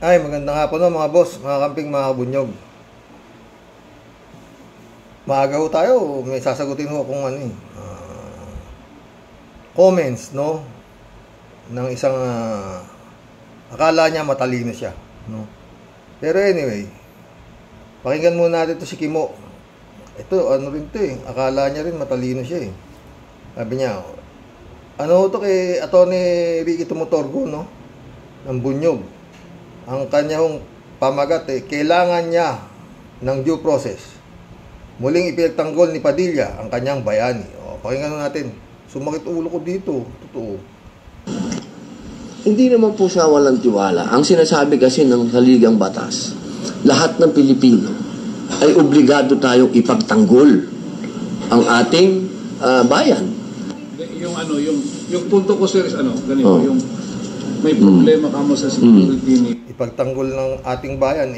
Ay, magandang hapon no, mga boss, mga kamping, mga kabunyog. Maaga ho tayo, may sasagutin ho kung ano comments, no? Ng isang akala niya matalino siya, no? Pero anyway, pakinggan muna natin to si Kimo. Ito, ano rin to akala niya rin matalino siya Sabi niya, ano to kay Atty. Ricky Tumutorgo, no? Ng Bunyog. Ang kanyang pamagat kailangan niya ng due process. Muling ipinagtanggol ni Padilla ang kanyang bayani. Pakinggan natin. Sumakit ulo ko dito. Totoo. Hindi naman po siya walang tiwala. Ang sinasabi kasi ng saligang batas, lahat ng Pilipino ay obligado tayong ipagtanggol ang ating bayan. Yung punto ko sir is ganito, yung may problema ka mo sa security ni ipagtanggol ng ating bayan,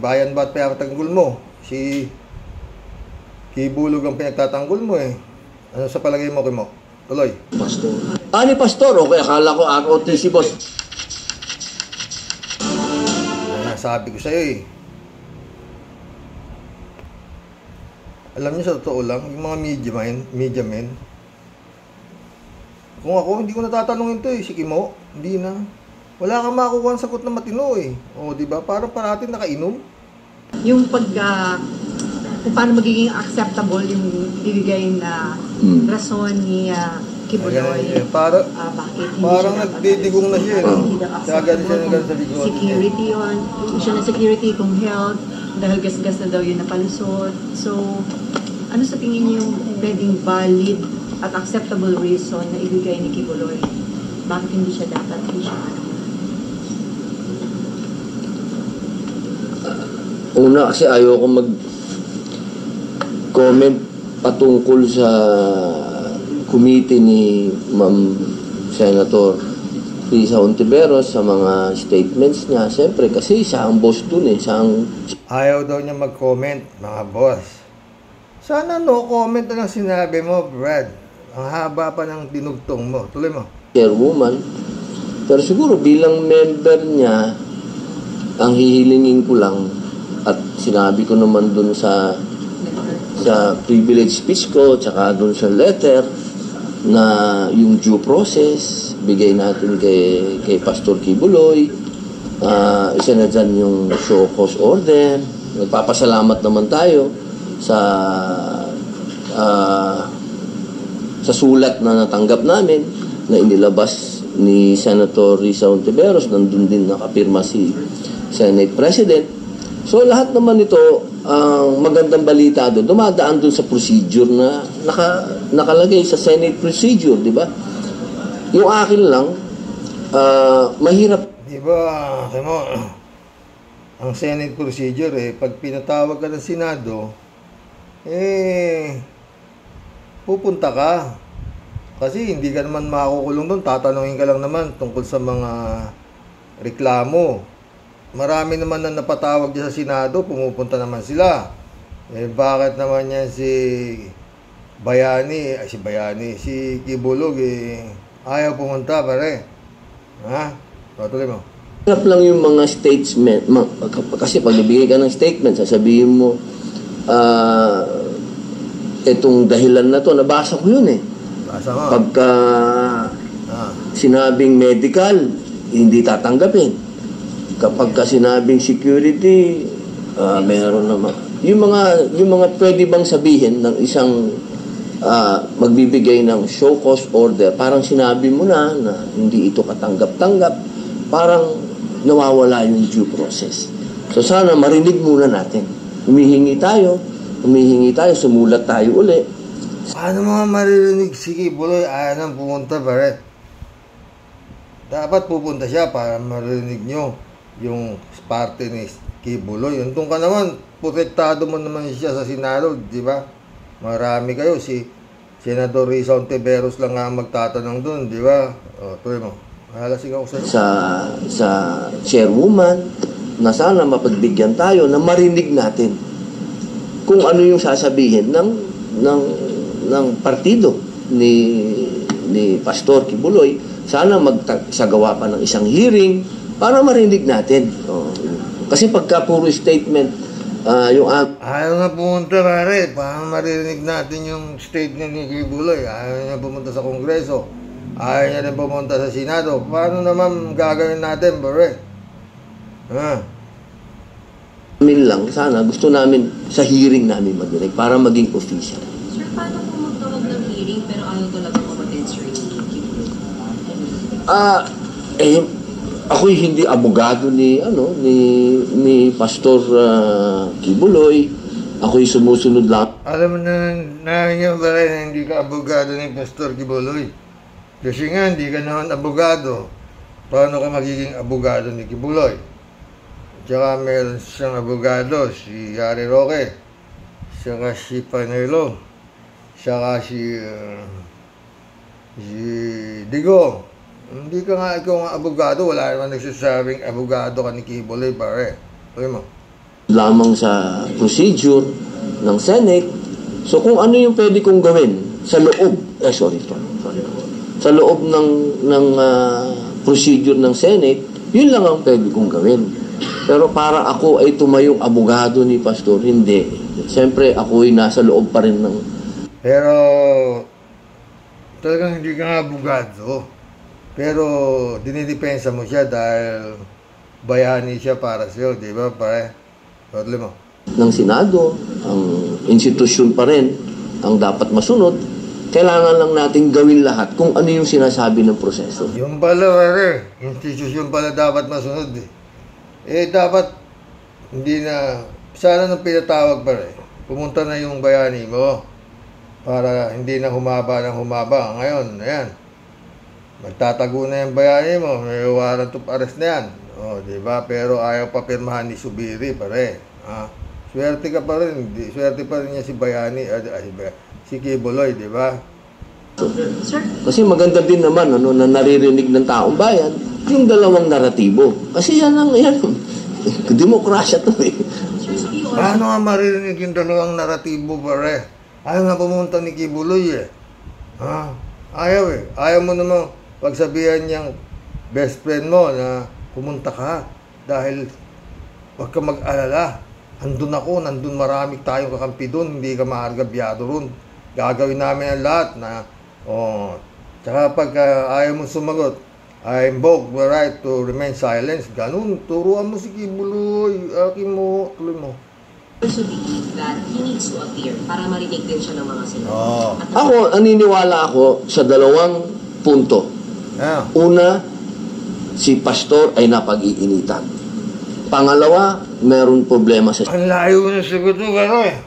bayan ba't pinagtanggol mo? Si Kibulog ang pinagtatanggol mo Ano sa palagay mo, Kimo? Tuloy. Pastor. Ni Pastor, okay, akala ko ako si boss. Sabi ko sa'yo Alam niyo, sa totoo lang, yung mga media men, kung ako, hindi ko natatanungin to si Kimo, hindi na. Wala kang makukuha ang sagot na matino di ba? Parang parating nakainom. Yung kung paano magiging acceptable yung ibigay na rason ni Kibuloy. Bakit hindi parang siya nagdidigong na siya. Security yun. Issue na security kung health, dahil gas-gas na daw yun napalusot. So, ano sa tingin niyo yung pwedeng valid at acceptable reason na ibigay ni Kibuloy? Bakit hindi siya dapat Una kasi ayoko mag-comment patungkol sa committee ni Ma'am Senator Risa Hontiveros sa mga statements niya. Siyempre kasi siya ang boss dun Ayaw daw niya mag-comment, mga boss. Sana no comment na lang sinabi mo, Brad. Ang haba pa ng dinugtong mo. Tuloy mo. Chairwoman. Pero siguro bilang member niya, ang hihilingin ko lang at sinabi ko naman dun sa privilege speech ko tsaka dun sa letter na yung due process bigay natin kay Pastor Kibuloy. Isa na dyan yung show cause order. Nagpapasalamat naman tayo sa sulat na natanggap namin na inilabas ni Senator Risa Hontiveros. Nandun din nakapirma si Senate President. So lahat naman ito, ang magandang balita doon, dumadaan doon sa procedure na nakalagay sa Senate procedure, di ba? Yung akin lang, mahirap. Di ba, ang Senate procedure pag pinatawag ka ng Senado, pupunta ka. Kasi hindi ka naman makukulong doon, tatanungin ka lang naman tungkol sa mga reklamo. Marami naman na napatawag dyan sa Senado, pumupunta naman sila. Bakit naman yan si Kibulog ayaw pumunta, pare? Patuloy mo. Hirap lang yung mga statement. Kasi pag ibigay ka ng statement, sasabihin mo, itong dahilan na to, nabasa ko yun Basa mo. Pagka sinabing medical, hindi tatanggapin. Kapag sinabing security, meron naman. Yung mga pwede bang sabihin ng isang magbibigay ng show cause order, parang sinabi mo na hindi ito katanggap-tanggap, parang nawawala yung due process. So sana marinig muna natin. Humihingi tayo, sumulat tayo uli. Paano mga maririnig si Kibuloy ayaw nang pumunta, pare? Dapat pupunta siya para marinig nyo yung parte ni Kibuloy. Yung ka naman, protektado mo naman siya sa Senado, di ba? Marami kayo. Si Senador Risa Hontiveros lang nga magtatanong doon, di ba? Tuloy mo. Halasing ako sa'yo. Sa chairwoman, na sana mapagbigyan tayo na marinig natin kung ano yung sasabihin ng partido ni Pastor Kibuloy. Sana magsagawa pa ng isang hearing para marinig natin. Kasi pagka puro statement, Ayaw nga pumunta, pare. Paano maririnig natin yung statement ni Kibuloy? Ayaw niya pumunta sa Kongreso. Ayaw niya rin pumunta sa Senado. Paano naman gagawin natin, pare? amin lang, sana gusto namin sa hearing namin mag-direct para maging official. Sir, paano kung magtawag ng hearing pero ayaw talaga umattend, sir? Ako'y hindi abogado ni Pastor Kibuloy. Ako'y sumusunod lang. Alam mo na niyo ba rin na hindi ka abogado ni Pastor Kibuloy? Kasi nga, hindi ka naman abogado. Paano ka magiging abogado ni Kibuloy? Tsaka meron siyang abogado, si Yari Roque, saka si Panelo, saka si Digo. Hindi ka nga ikaw nga abogado, wala naman nagsasabing abogado ka ni Kibuloy, pare. Tuloy mo. Lamang sa procedure ng Senate. So kung ano yung pwede kong gawin sa loob, sa loob ng procedure ng Senate, yun lang ang pwede kong gawin. Pero para ako ay tumayong abogado ni Pastor, hindi. Siyempre, ako'y nasa loob pa rin ng... Pero, talagang hindi ka nga abogado. Pero, dinidepensa mo siya dahil bayani siya para sa'yo, di ba, pare? Tuloy mo. Ng Senado, ang institusyon pa rin ang dapat masunod. Kailangan lang natin gawin lahat kung ano yung sinasabi ng proseso. Yung pala, pare, institusyon pala dapat masunod eh. Dapat, hindi na, sana nung pinatawag pa rin, pumunta na yung bayani mo para hindi na humaba ng humaba. Ngayon, ayan, magtatago na yung bayani mo, may warrant of arrest na yan. Diba? Pero ayaw pa pirmahan ni Subiri, pare. Swerte ka pa rin, swerte pa rin niya si bayani, si Kibuloy, diba? Kasi maganda din naman na naririnig ng taong bayan yung dalawang naratibo. Kasi yan demokrasya to eh. Paano nga maririnig yung dalawang naratibo, pare? Ayaw nga pumunta ni Kibuloy eh. Ayaw eh. Ayaw mo naman pagsabihan niyang best friend mo na pumunta ka dahil wag ka mag-alala. Nandun marami tayong kakampi doon, hindi ka maargabyado ron. Gagawin namin ang lahat na tsaka pag ayaw mo sumagot, I invoke the right to remain silent. Ganun, turuan mo si Kibuloy, akin mo, tuloy mo. Also believe that he needs to appear para marinig din siya ng mga senador. Ako, naniniwala ako sa dalawang punto. Una, si Pastor ay napag-iinitan. Pangalawa, meron problema sa... Ang layo na sagot mo, gano'n eh.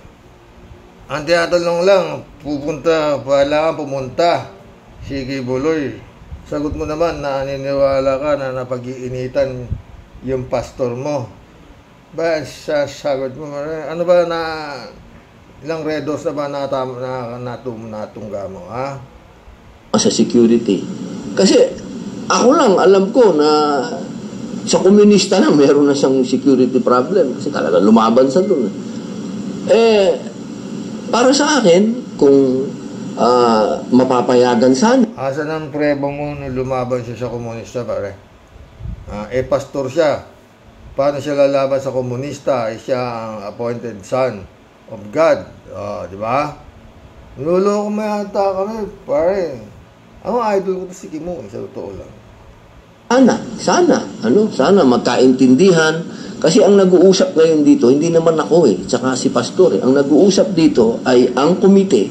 Ang tinatanong lang, kailangan pumunta si Kibuloy. Sagot mo naman na naniniwala ka na napag-iinitan yung pastor mo. Ba, sa sagot mo, ano ba na, ilang redos na ba natungga mo, ha? Sa security. Kasi, ako lang, alam ko na sa komunista na meron na siyang security problem. Kasi talaga lumaban sa doon. Para sa akin, kung mapapayagan sana. Asan ang preba mo na lumaban siya sa komunista, pare? Pastor siya. Paano siya lalaban sa komunista? Siya ang appointed son of God. Di ba? Niloloko mo yata kami, pare. Ang idol ko si Kimo, sa totoo lang. Sana magkaintindihan. Kasi ang nag-uusap ngayon dito, hindi naman ako tsaka si Pastor Ang nag-uusap dito ay ang komite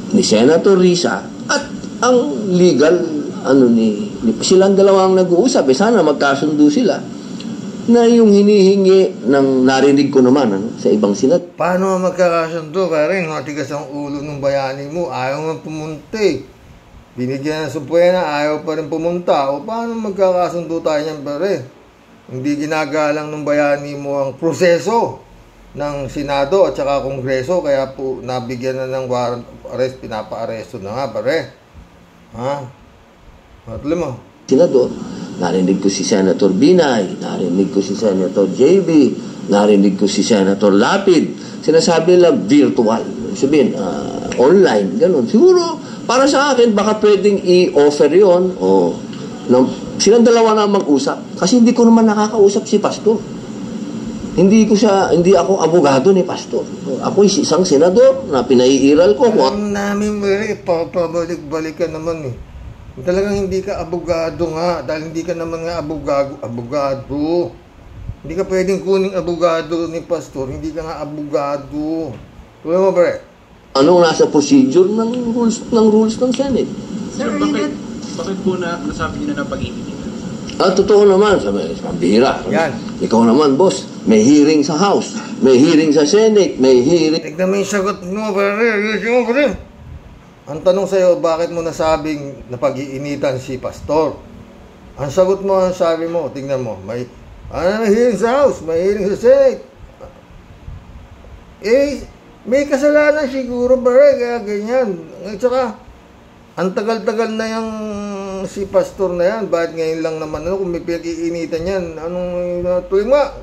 ni Senator Risa at ang legal silang dalawang nag-uusap sana magkasundo sila na yung hinihingi ng narinig ko naman sa ibang senat. Paano magkakasundo, pare? Matigas ang ulo ng bayani mo, ayaw man pumunta binigyan ng supwena, ayaw pa rin pumunta. O paano magkakasundo tayo niyan, pare? Hindi ginagalang ng bayani mo ang proseso ng Senado at saka Kongreso, kaya po nabigyan na ng warrant of arrest, pinapa-aresto na nga, pare. Matuloy mo. Senador, narinig ko si Senator Binay, narinig ko si Senator JB, narinig ko si Senator Lapid. Sinasabi nila virtual, sabihin, online, ganun. Siguro, para sa akin, baka pwedeng i-offer yun, silang dalawa na mag-usap. Kasi hindi ko naman nakakausap si Pastor. Hindi ako abogado ni Pastor. Ako isang senador na pinaiiral ko. Alam namin, pabalik-balik ka naman eh. Talagang hindi ka abogado nga, dahil hindi ka naman nga abogado. Hindi ka pwedeng kuning abogado ni Pastor, hindi ka nga abogado. Tuloy mo, pre? Anong nasa procedure ng rules ng Senate? Sir, bakit po nasabi niyo na pag-ibig? Totoo naman, bihira. Yan. Ikaw naman, boss, may hearing sa House, may hearing sa Senate, may hearing... Tignan mo yung sagot mo, pre. Ang tanong sa'yo, bakit mo nasabing napag-iinitan si Pastor? Ang sagot mo, ang sabi mo, tingnan mo, may hearing sa House, may hearing sa Senate. May kasalanan siguro, pre, kaya ganyan. At saka, ang tagal-tagal na yung si Pastor na yan, bakit ngayon lang naman, kung may pinag-iinitan yan, anong tuwing nga,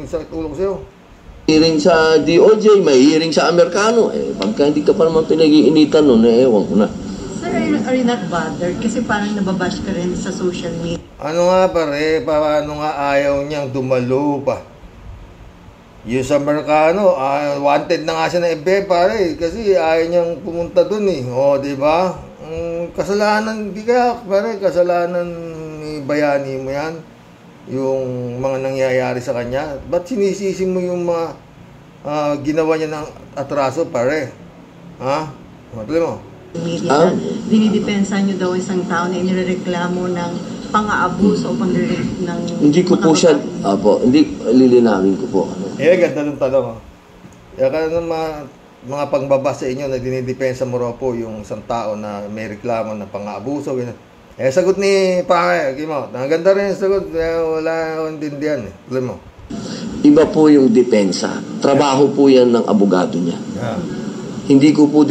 sakit ulo ko sa'yo. Hearing sa DOJ, may hearing sa Amerikano. Pagka hindi ka pa naman pinag-iinitan nun, ewan ko na. Sir, are you not bothered? Kasi parang nababash ka rin sa social media. Ano nga pare, paano nga ayaw niyang dumalo pa? Yung sa Amerikano, wanted na nga siya ng FBI pare, kasi ayaw niyang pumunta dun eh. O, di ba? Kasalanan, di ka pare, kasalanan ni bayani mo yan. Yung mga nangyayari sa kanya. Ba't sinisisi mo yung mga ginawa niya ng atraso pare? Ha? Matuloy mo? Media, dinidepensa niyo daw isang tao na inireklamo ng pang-aabuso o pang-rape ng... Hindi ko po siya, hindi lilinawin ko po. Ganda ng tanong. Kaya ng mga pangbaba sa inyo na dinidepensa mo raw po yung isang tao na may reklamo ng pang-aabuso. Sagot ni Pangay, Kimo. Ang ganda rin yung sagot. Wala akong dindihan eh. Tuloy mo. Iba po yung depensa. Trabaho po yan ng abogado niya. Yeah. Hindi ko po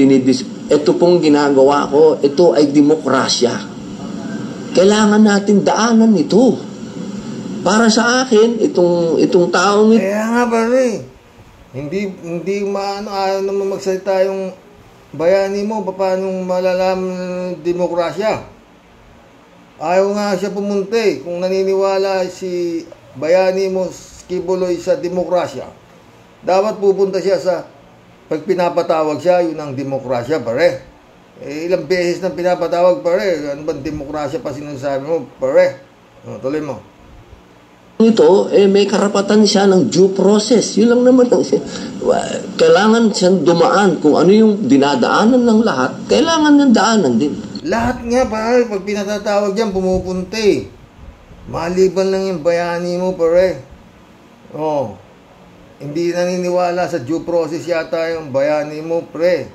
ito pong ginagawa ko, ito ay demokrasya. Kailangan natin daanan ito. Para sa akin, itong taong ito. Kaya nga pare, hindi ayaw naman magsalita yung bayani mo, paano malalaman ng demokrasya. Ayaw nga siya pumunta eh. Kung naniniwala si bayani mo, Kibuloy, sa demokrasya, dapat pupunta siya sa pag pinapatawag siya, yun ang demokrasya pare. Ilang beses nang pinapatawag pare, ano bang demokrasya pa sinasabi mo pare? Tuloy mo. Ito, may karapatan siya ng due process. Yun lang naman. Kailangan siyang dumaan. Kung ano yung dinadaanan ng lahat, kailangan niyang daanan din. Lahat nga pare, pag pinatatawag yan, pumupunta eh. Maliban lang yung bayani mo pare. Hindi naniniwala sa due process yata yung bayani mo pre.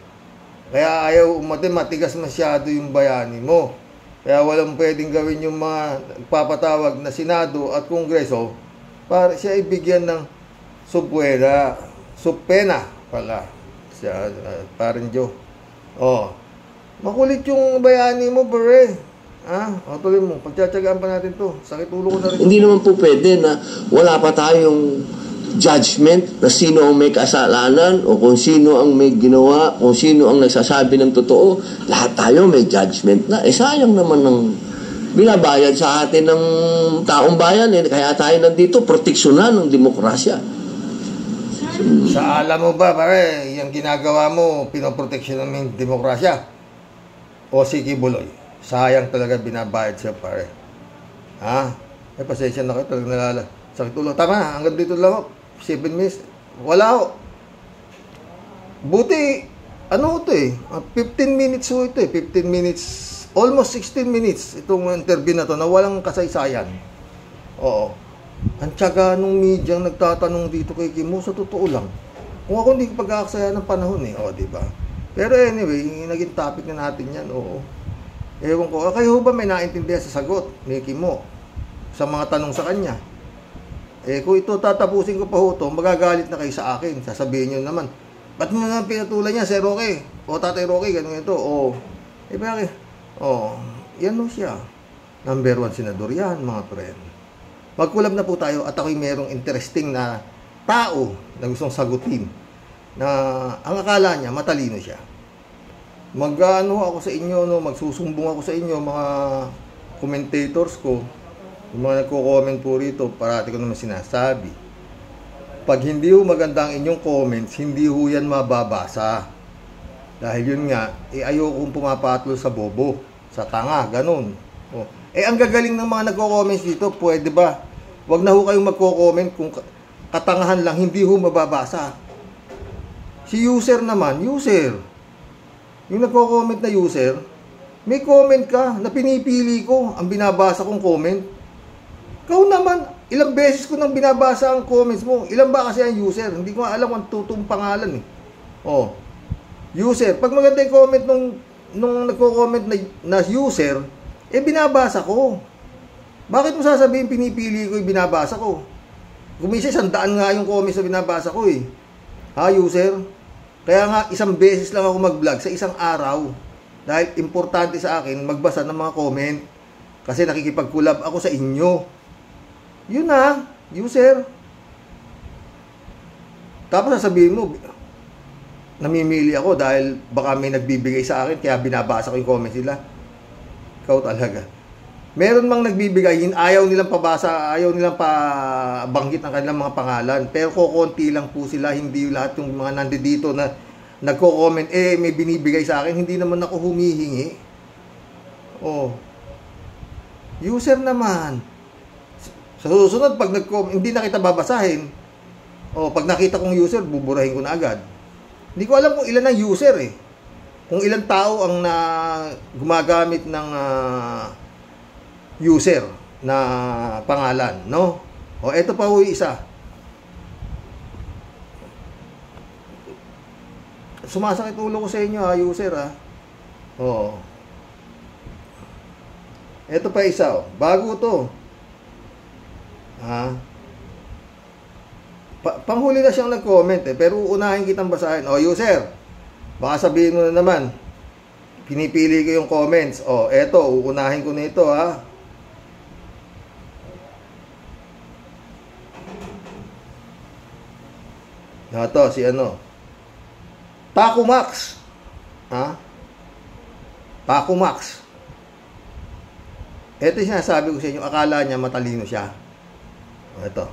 Kaya ayaw matigas masyado yung bayani mo. Kaya walang pwedeng gawin yung mga nagpapatawag na Senado at Kongreso para siya ibigyan ng subpena pala. Siya, parang Joe. Makulit yung bayani mo, pare. Tuloy mo. Pagtsatsagaan pa natin to. Sakit ulo ko na rin. Hindi naman po pwede na wala pa tayong judgment na sino ang may kasalanan o kung sino ang may ginawa, kung sino ang nagsasabi ng totoo. Lahat tayo may judgment na. Sayang naman ng binabayad sa atin ng taong bayan. Kaya tayo nandito, proteksyonan ng demokrasya. Sa alam mo ba, pare, yung ginagawa mo, pinoproteksyonan mo yung demokrasya? O si Kibuloy? Sayang talaga binabayad siya, pare. Pasensya na kayo, talagang nalala. Sakit ulo. Tama, hanggang dito lang ako. 7 minutes. Wala ako. Buti, 15 minutes ho ito eh. 15 minutes, almost 16 minutes itong interview na to na walang kasaysayan. Oo. Ang tiyaga nung media nagtatanong dito kay Kimo, sa totoo lang. Kung ako hindi pag-aaksaya ng panahon eh. Diba? Pero anyway, naging topic na natin yan. Oo. Ewan ko, kayo ba may naintindihan sa sagot ni Kimo sa mga tanong sa kanya? Kung ito tatapusin ko pa ho ito, magagalit na kayo sa akin. Sasabihin nyo naman, ba't mo naman pinatulan niya, Sir Roque? O Tatay Roque, ganun ito. Bakit? Yan ho siya. Number 1 senador yan, mga friend. Magkulab na po tayo at ako'y merong interesting na tao na gustong sagutin na ang akala niya, matalino siya. Ako sa inyo, magsusumbong ako sa inyo, mga commentators ko, yung mga nagko-comment po rito, parati ko naman sinasabi. pag hindi ho maganda ang inyong comments, hindi ho yan mababasa. Dahil yun nga, ayokong pumapatol sa bobo, sa tanga, ganun. Oh. Ang gagaling ng mga nagko-comments dito, pwede ba? Wag na ho kayong magko-comment kung katangahan lang, hindi ho mababasa. Si user naman, user. Yung nagko-comment na user, may comment ka na pinipili ko ang binabasa kong comment. Ikaw naman, ilang beses ko nang binabasa ang comments mo. Ilan ba kasi ang user? Hindi ko alam ang tutong pangalan eh. Oh. User. Pag maganda yung comment nung nagko-comment na user, binabasa ko. Bakit mo sasabihin pinipili ko yung binabasa ko? Kumisa 100 nga yung comments na binabasa ko eh. Ha, user? Kaya nga, isang beses lang ako mag-vlog sa isang araw. Dahil importante sa akin magbasa ng mga comment. Kasi nakikipag-collab ako sa inyo. Yun na, user. Tapos sasabihin mo, namimili ako dahil baka may nagbibigay sa akin kaya binabasa ko yung comment nila. Ikaw talaga. Meron mang nagbibigay, ayaw nilang pabasa, ayaw nilang pabanggit ng kanilang mga pangalan. Pero kukunti lang po sila, hindi lahat yung mga nandito na nagko-comment, may binibigay sa akin, hindi naman ako humihingi. Oh. User naman. Sa susunod, pag hindi na kita babasahin, pag nakita kong user, buburahin ko na agad. Hindi ko alam kung ilan ang user eh. Kung ilang tao ang gumagamit ng user na pangalan, no? Eto pa huy isa. Sumasakit ulo ko sa inyo user Ito pa isa bago to. Panghuli na siyang nag-comment pero unahin kitang basahin. User, baka sabihin mo na naman pinipili ko yung comments. Eto, uunahin ko na ito Ito, si Paco Max. Paco Max. Ito yung sinasabi ko sa inyo, akala niya matalino siya. Ito.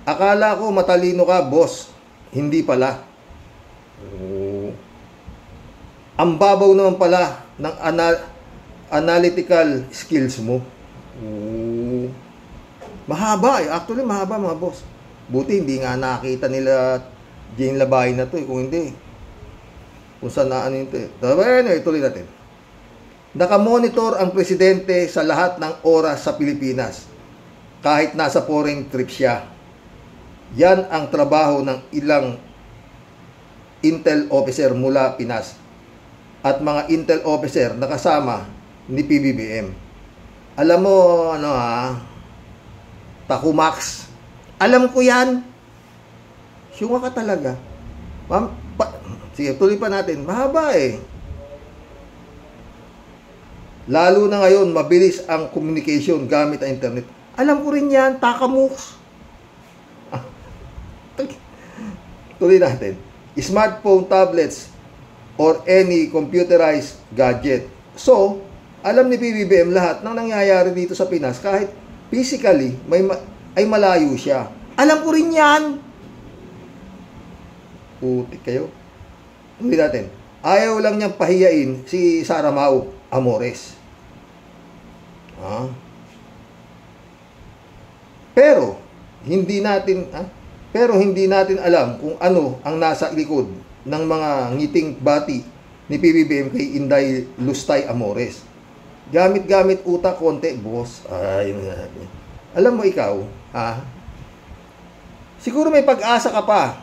Akala ko matalino ka, boss. Hindi pala. Ang babaw naman pala ng analytical skills mo. Mahaba eh. Actually, mahaba mga boss. Buti hindi nga nakita nila Jane Labay na to kung hindi. Kung saan na ano ito ituloy natin. Nakamonitor ang presidente sa lahat ng oras sa Pilipinas. Kahit nasa foreign trip siya. Yan ang trabaho ng ilang intel officer mula Pinas. At mga intel officer na kasama ni PBBM. Alam mo, Paco Max. Alam ko yan. Syunga ka talaga. Sige, tuloy pa natin. Mahaba eh. Lalo na ngayon, mabilis ang communication gamit ang internet. Alam ko rin yan, Takamux. Tuloy natin. Smartphone, tablets, or any computerized gadget. So, alam ni PBBM lahat ng nangyayari dito sa Pinas kahit physically ay malayo siya. Alam ko rin yan. Putik kayo. Tuloy natin. Ayaw lang niyang pahiyain si Sara Mau Amores. Pero hindi natin alam kung ano ang nasa likod ng mga ngiting bati ni PBBM kay Inday Lustay Amores. Gamit-gamit utak konti, boss. Alam mo ikaw, siguro may pag-asa ka pa.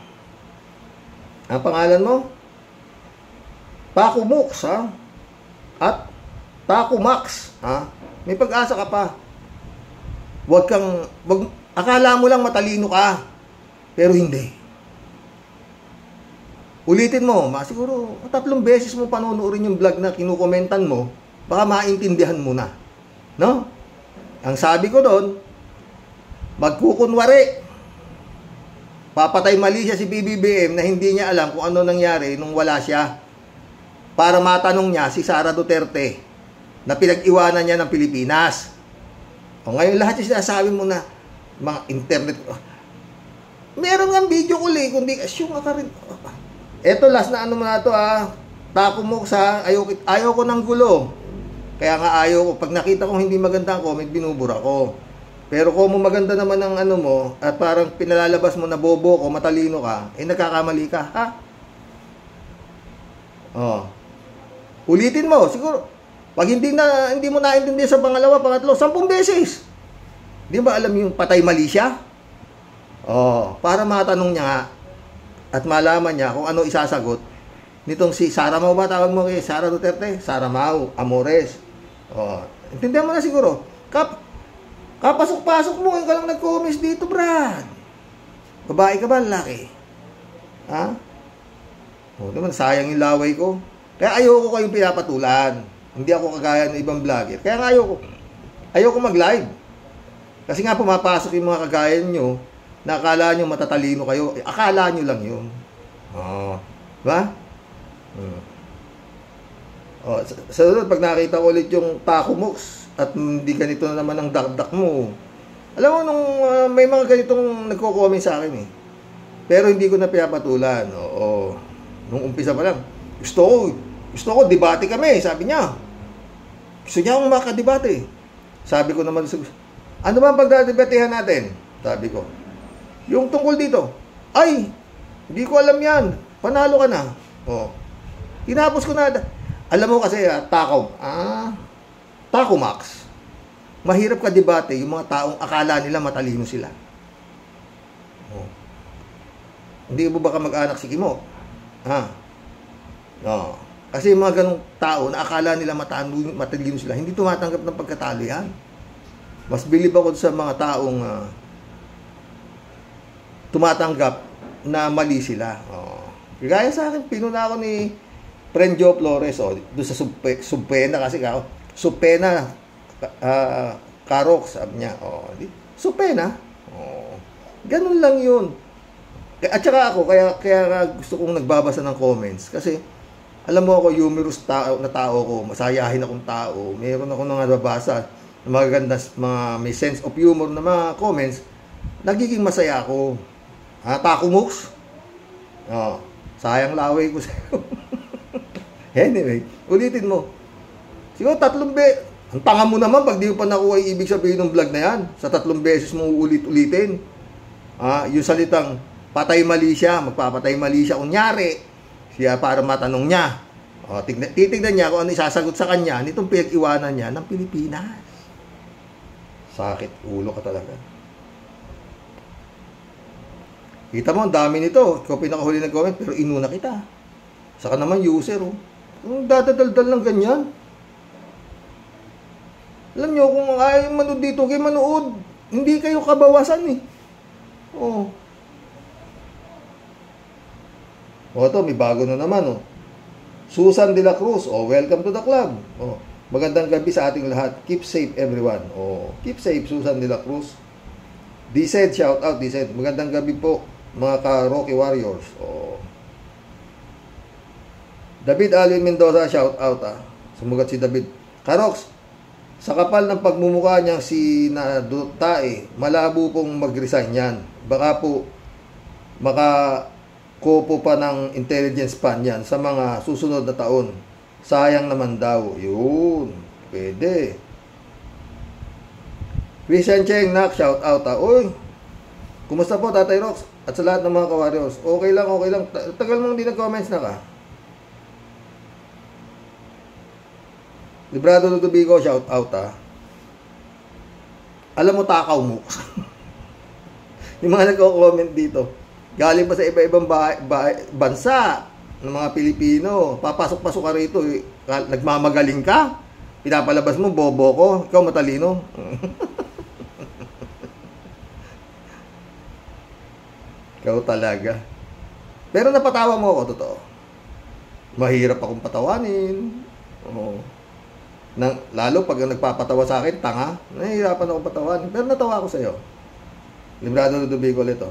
Ang pangalan mo? Paco Max, At Taco Max, May pag-asa ka pa. Akala mo lang matalino ka, pero hindi. Ulitin mo, siguro 3 beses mo panonoodin yung vlog na kinukomentan mo, baka maintindihan mo na. No? Ang sabi ko doon, magkukunwari. Papatay mali siya si BBBM na hindi niya alam kung ano nangyari nung wala siya. Para matanong niya si Sara Duterte na pinag-iwanan niya ng Pilipinas. Ngayon lahat yung sinasabi mo na mga internet. Meron nga video call eh, kundi assume ka rin. Eto last na ano mo na to Taco mo sa ayaw ko ng gulo. Kaya nga ayaw ko. Pag nakita kong hindi maganda ang comment, binubura ko. Pero kung maganda naman ang ano mo, at parang pinalalabas mo na bobo ko, matalino ka, nagkakamali ka, ha? Ulitin mo, siguro. Pag hindi mo naintindihan sa pangalawa, pangatlo, 10 beses. Di ba alam yung patay mali siya? Para matanong niya nga, at malaman niya kung ano isasagot nitong si Sara Mau ba tawag mo kay Sara Duterte? Sara Mau Amores. Intindihan mo na siguro. Kapasok-pasok mo, ka lang nag-comments dito, Brad. Babae ka ba, lalaki? Ha? Naman, sayang yung laway ko. Kaya ayoko kayong pinapatulan. Hindi ako kagaya ng ibang vlogger. Kaya nga ayoko mag-live. Kasi nga pumapasok yung mga kagaya nyo na akala nyo matatalino kayo. Akala nyo lang yun. Diba? Sa sunod, pag nakita ko ulit yung Taco Mox at hindi ganito na naman ang dakdak mo. Alam mo, nung may mga ganitong nagko-comment sa akin pero hindi ko na pinapatulan. Nung umpisa pa lang, gusto ko, debate kami, sabi niya. Gusto niya akong makadebate. Sabi ko naman, ano ba ang pagdadebatehan natin? Sabi ko, yung tungkol dito, ay, hindi ko alam yan. Panalo ka na. Tinapos ko na. Alam mo kasi, Taco Max, mahirap ka debate yung mga taong akala nila matalino sila. Hindi mo ba ka mag-anak si Kimo? Kasi yung mga ganong tao na akala nila matalino sila, hindi tumatanggap ng pagkatalo yan. Mas bilib ako sa mga taong tumatanggap na mali sila. Gaya sa akin, pinuna ako ni Friend Joe Flores, doon sa Subpena kasi Subpena Karok, sabi niya. Subpena. Ganun lang yun. At saka ako, kaya gusto kong nagbabasa ng comments. Kasi, alam mo ako, humorous na tao ko, masayahin akong tao, meron ako nang nababasa ng magaganda, mga may sense of humor na mga comments, nagiging masaya ako. Taco Mox? Sayang laway ko sa'yo. Anyway, ulitin mo. Siguro 3 beses. Ang tanga mo naman pag di mo pa nakuha yung ibig sabihin ng vlog na yan. Sa 3 beses mo ulit-ulitin. Yung salitang patay mali siya, magpapatay mali siya. Kunyari, siya para matanong niya. Titignan niya kung ano isasagot sa kanya nitong pinag-iwanan niya ng Pilipinas. Sakit ulo ka talaga. Kita mo, ang dami nito. Ikaw pinakahuli ng comment, pero inuna kita. Saka naman user, dadadaldal ng ganyan. Alam nyo, kung ayaw manood dito, kayo manood. Hindi kayo kabawasan ito, may bago na naman, Susan De La Cruz, welcome to the club. Magandang gabi sa ating lahat. Keep safe, everyone. Keep safe, Susan De La Cruz. D-Sed, shout out, D-Sed. Magandang gabi po, mga ka-Rocky Warriors. David Alvin Mendoza, shout out Sumugat si David. Karox, sa kapal ng pagmumukha niyang si Nadutae, malabo pong mag-resign yan. Baka po makakopo pa ng intelligence pan yan sa mga susunod na taon. Sayang naman daw. Yun, pwede. Christian Cheng, shout out kumusta po, Tatay Rox? At sa lahat ng mga ka-warriors, okay lang. Tagal mong di nag-comments na ka. Librado Ludovico, shout out Alam mo, Takaw mo. Yung mga nagko-comment dito, galing pa sa iba-ibang bansa ng mga Pilipino. Papasok-pasok ka rito, nagmamagaling ka. Pinapalabas mo, bobo ko. Ikaw matalino. Ikaw talaga. Pero napatawa mo ako, totoo. Mahirap akong patawanin. Lalo pag nagpapatawa sa akin, tanga, nahihirapan ako patawanin. Pero natawa ako sa iyo. Librado Ludovico ito.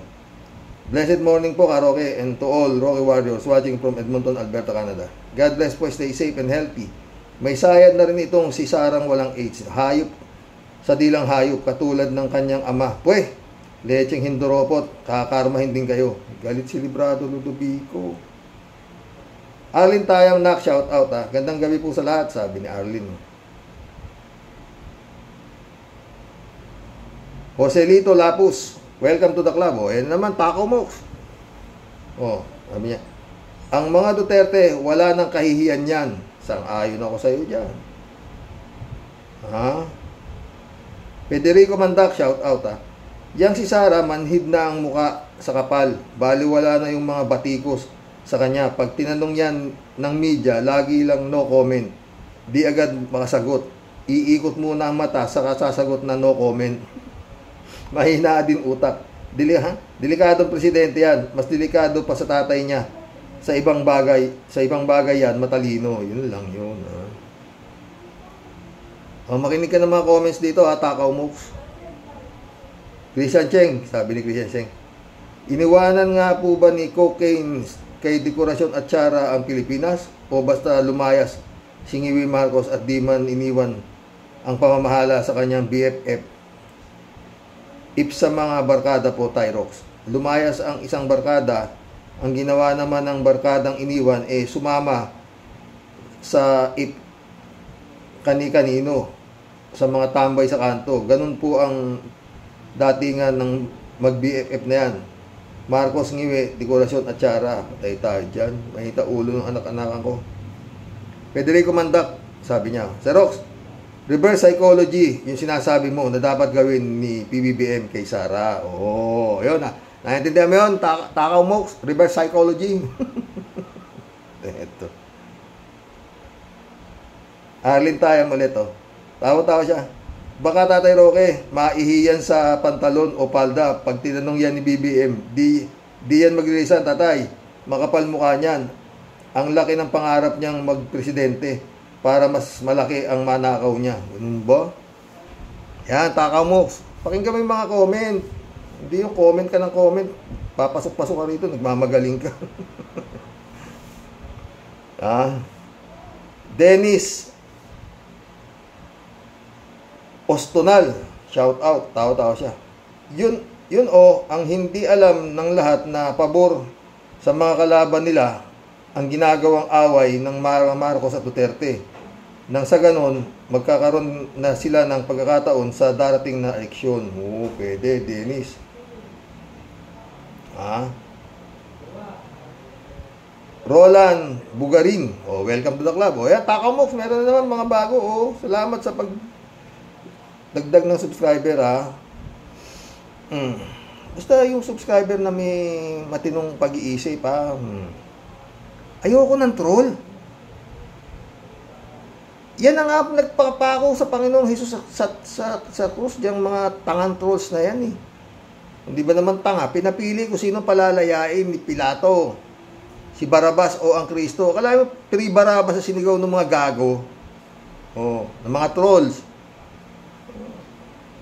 Blessed morning po, Karoke, and to all Rocky Warriors watching from Edmonton, Alberta, Canada. God bless po, stay safe and healthy. May sayad na rin itong si Sarang walang AIDS. Hayop sa dilang hayop, katulad ng kanyang ama. Lecheng Hindoropot, kakarmahin din kayo. Galit si Librado Ludovico. Arlene Tayang Nak, shout out ha. Gandang gabi po sa lahat, sabi ni Arlene. Joselito Lapus, welcome to the club. O, yan naman, Taco Mox. O, sabi niya, ang mga Duterte, wala nang kahihiyan yan. Sang-ayon ako sa iyo dyan. Ha? Federico Mandak, shout out ha. Yang si Sara, manhid na ang muka sa kapal. Baliwala na yung mga batikos sa kanya. Pag tinanong yan ng media, lagi lang no comment. Di agad makasagot. Iikot muna ang mata, saka sasagot na no comment. Mahina din utak. Delikadong presidente yan. Mas delikado pa sa tatay niya. Sa ibang bagay yan, matalino. Yun lang yun. Makinig ka ng mga comments dito ha, Takaw Moves. Christian Cheng, sabi ni Christian Cheng, iniwanan nga po ba ni Cocaine kay Dekorasyon at Tiara ang Pilipinas? O basta lumayas si Ngiwi Marcos at di man iniwan ang pamamahala sa kanyang BFF? If sa mga barkada po, Tyrox, lumayas ang isang barkada, ang ginawa naman ng barkadang iniwan sumama sa kani-kanino sa mga tambay sa kanto. Ganun po ang datingan ng mag-BFF na yan. Marcos, Ngiwi, Dekorasyon at Tiara. Patay tayo dyan. Mahita ulo ng anak-anakan ko. Federico Mandak, sabi niya, Sir Rox, reverse psychology, yung sinasabi mo na dapat gawin ni PBBM kay Sara. Oo, yun na. Naintindihan mo yun? Takaw Mox, reverse psychology. Ito. Arlene Tayang ulit, oh. Tawa-tawa siya. Baka Tatay Roque, maihiyan sa pantalon o palda pag tinanong yan ni BBM. Di yan mag-resign, tatay. Makapal mukha niyan. Ang laki ng pangarap niyang magpresidente para mas malaki ang manakaw niya. Ganun ba? Yan, Takaw Mox. Pakinggan mo yung mga comment. Hindi yung comment ka ng comment. Papasok-pasok ka rito, nagmamagaling ka. Dennis Ostonal, shout out, tawa-tawa siya. Yun ang hindi alam ng lahat na pabor sa mga kalaban nila ang ginagawang away ng Marcos at Duterte. Nang sa ganon, magkakaroon na sila ng pagkakataon sa darating na eleksyon. Oo, pwede, Dennis. Roland Bugarin, welcome to the club. Yan, Takaw Mox, meron na naman mga bago. Salamat sa dagdag ng subscriber Basta yung subscriber na may matinong pag-iisip Ayoko ng troll. Yan ang nagpapako sa Panginoong Jesus sa krus, diyang mga tangang trolls na yan Hindi ba naman tanga? Pinapili ko sino palalayain ni Pilato, si Barabas o ang Kristo. Kala mo 3 Barabas sa sinigaw ng mga gago ng mga trolls.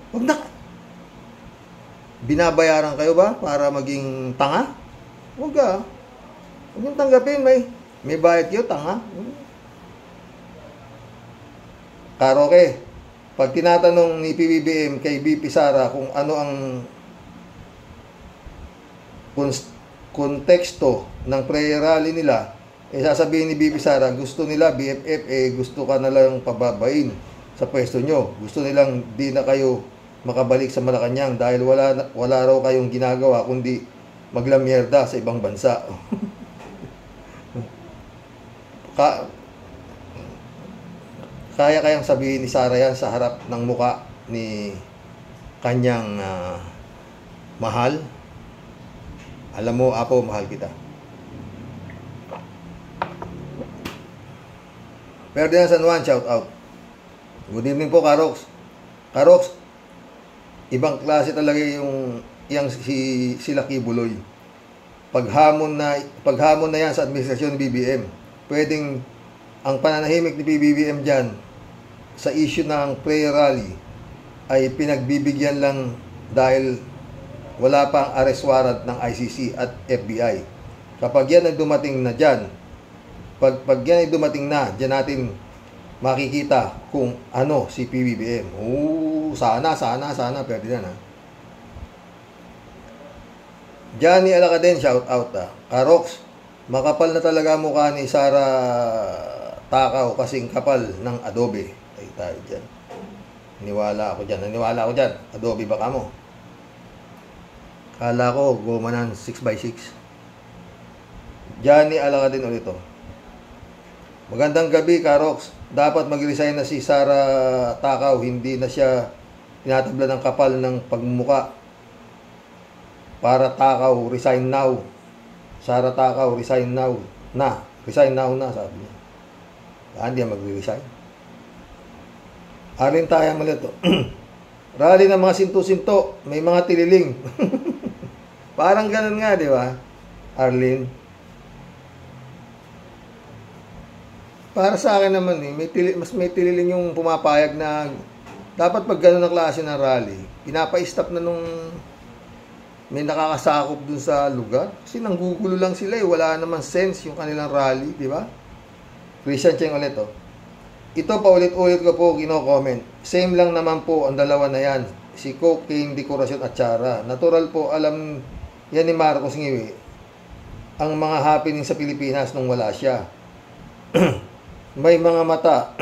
Huwag na. Binabayaran kayo ba para maging tanga? Huwag ka. Huwag yung tanggapin. May bayad kayo, tanga. Karoke, pag tinatanong ni PBBM kay BP Sara kung ano ang konteksto ng prayer rally nila, sasabihin ni BP Sara, gusto nila BFF, gusto ka na lang pababain sa pwesto nyo. Gusto nilang di na kayo makabalik sa Malacanang dahil wala raw kayong ginagawa kundi maglamyerda sa ibang bansa. Kaya kayang sabihin ni Sara yan sa harap ng muka ni kanyang mahal? Alam mo, Apo, mahal kita. Ferdinand San Juan, shout out. Good evening po, Karox. Karox, ibang klase talaga yung si Lucky Buloy. Paghamon na yan sa administrasyon ni BBM. Pwedeng ang pananahimik ni BBM dyan sa issue ng prayer rally ay pinagbibigyan lang dahil wala pang arrest warrant ng ICC at FBI. Kapag yan ay dumating na dyan, pag yan ay dumating na, dyan natin makikita kung ano si PBBM. Sana, Ferdinand Johnny Alacaden, shout out Karox, makapal na talaga mukha ni Sara Takaw kasing kapal ng Adobe. Ay tayo dyan. Naniwala ako dyan. Adobe baka mo. Kala ko, guma ng 6x6. Johnny Alacaden ulit to. Magandang gabi, Karox. Dapat mag-resign na si Sara Takaw. Hindi na siya tinatabla ng kapal ng pagmumuka. Para Takaw, resign now. Sara Takaw, resign now. Resign now na, sabi niya. Hindi yan mag-resign. Arin tayo mali to. Rally ng mga sinto-sinto. May mga tililing. Parang ganun nga, di ba? Arlene. Para sa akin naman, mas may tililing yung pumapayag na dapat pag ganun ang klase ng rally, pinapa-stop na nung may nakakasakop dun sa lugar. Kasi nanggugulo lang sila wala naman sense yung kanilang rally, di ba? Christian Cheng ulit Ito pa ulit-ulit ko po kino-comment. Same lang naman po ang dalawa na yan. Si Cocaine, Dekorasyon at Chara. Natural po, alam yan ni Marcos Ngiwi ang mga happening sa Pilipinas nung wala siya. May mga mata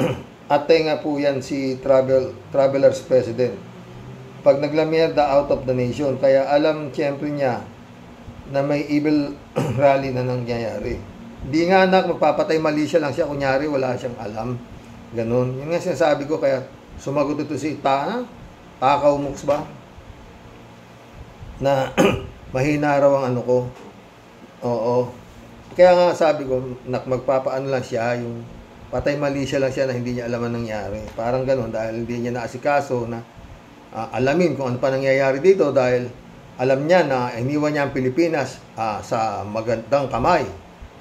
at tenga po yan si Traveler's President. Pag naglamierda out of the nation, kaya alam siyempre niya na may evil rally na nangyayari. Di nga anak, magpapatay mali siya lang siya, kunyari wala siyang alam. Ganon. Yun nga sinasabi ko, kaya sumagot ito si Takaw Mux ba? Na mahina raw ang ano ko. Oo. Kaya nga sabi ko, magpapaano lang siya, yung patay mali siya lang siya na hindi niya alam ang nangyari. Parang ganon, dahil hindi niya naasikaso na alamin kung ano pa nangyayari dito, dahil alam niya na iniwan niya ang Pilipinas sa magandang kamay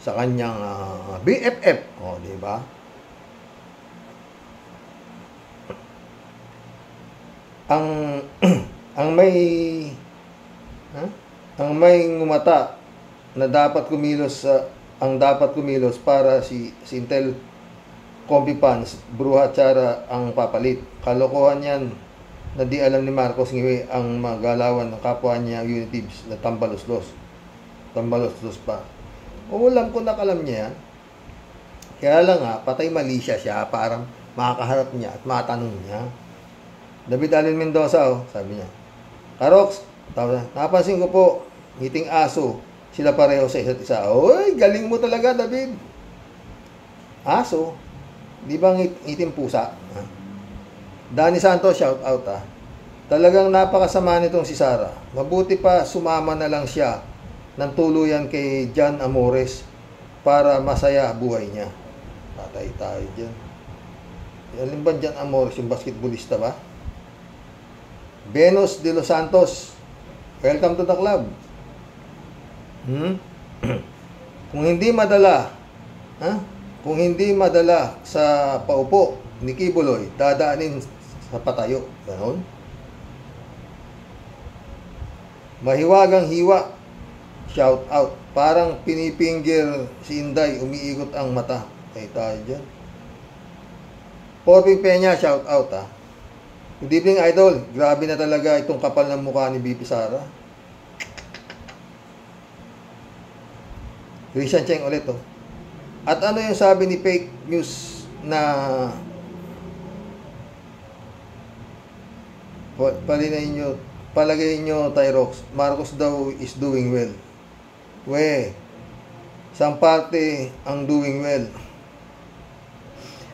sa kanyang BFF. O, di ba? ang may ngumata na dapat kumilos para si Intel Compipans, Bruha Chara ang papalit. Kalokohan yan na di alam ni Marcos Ngiwi ang magalawan ng kapwa niya Unitives na tambalos-los pa. O alam ko nakalam niya yan. Kaya lang patay mali siya parang makakaharap niya at matanong niya. David Allen Mendoza, sabi niya, Karox, napansin ko po, ngiting aso, sila pareho sa isa't isa. Oy, galing mo talaga, David. Aso? Di ba ngiting pusa? Danny Santos, shout out Talagang napakasama nitong si Sara. Mabuti pa sumama na lang siya ng tuluyan kay John Amores para masaya buhay niya. Patay tayo dyan. Alin ba John Amores, yung basketballista ba? Venus de los Santos, welcome to the club. Kung hindi madala sa paupo ni Kibuloy, dadaanin sa patayo. Ganon. Mahiwagang hiwa, shout out. Parang pinipinggir si Inday, umiikot ang mata. Ay tayo dyan. Porping Peña, shout out Good evening, idol. Grabe na talaga itong kapal ng mukha ni BP Sara. Christian Cheng ulit At ano yung sabi ni fake news na palagay nyo Tyrox, Marcos daw is doing well. Isang parte ang doing well.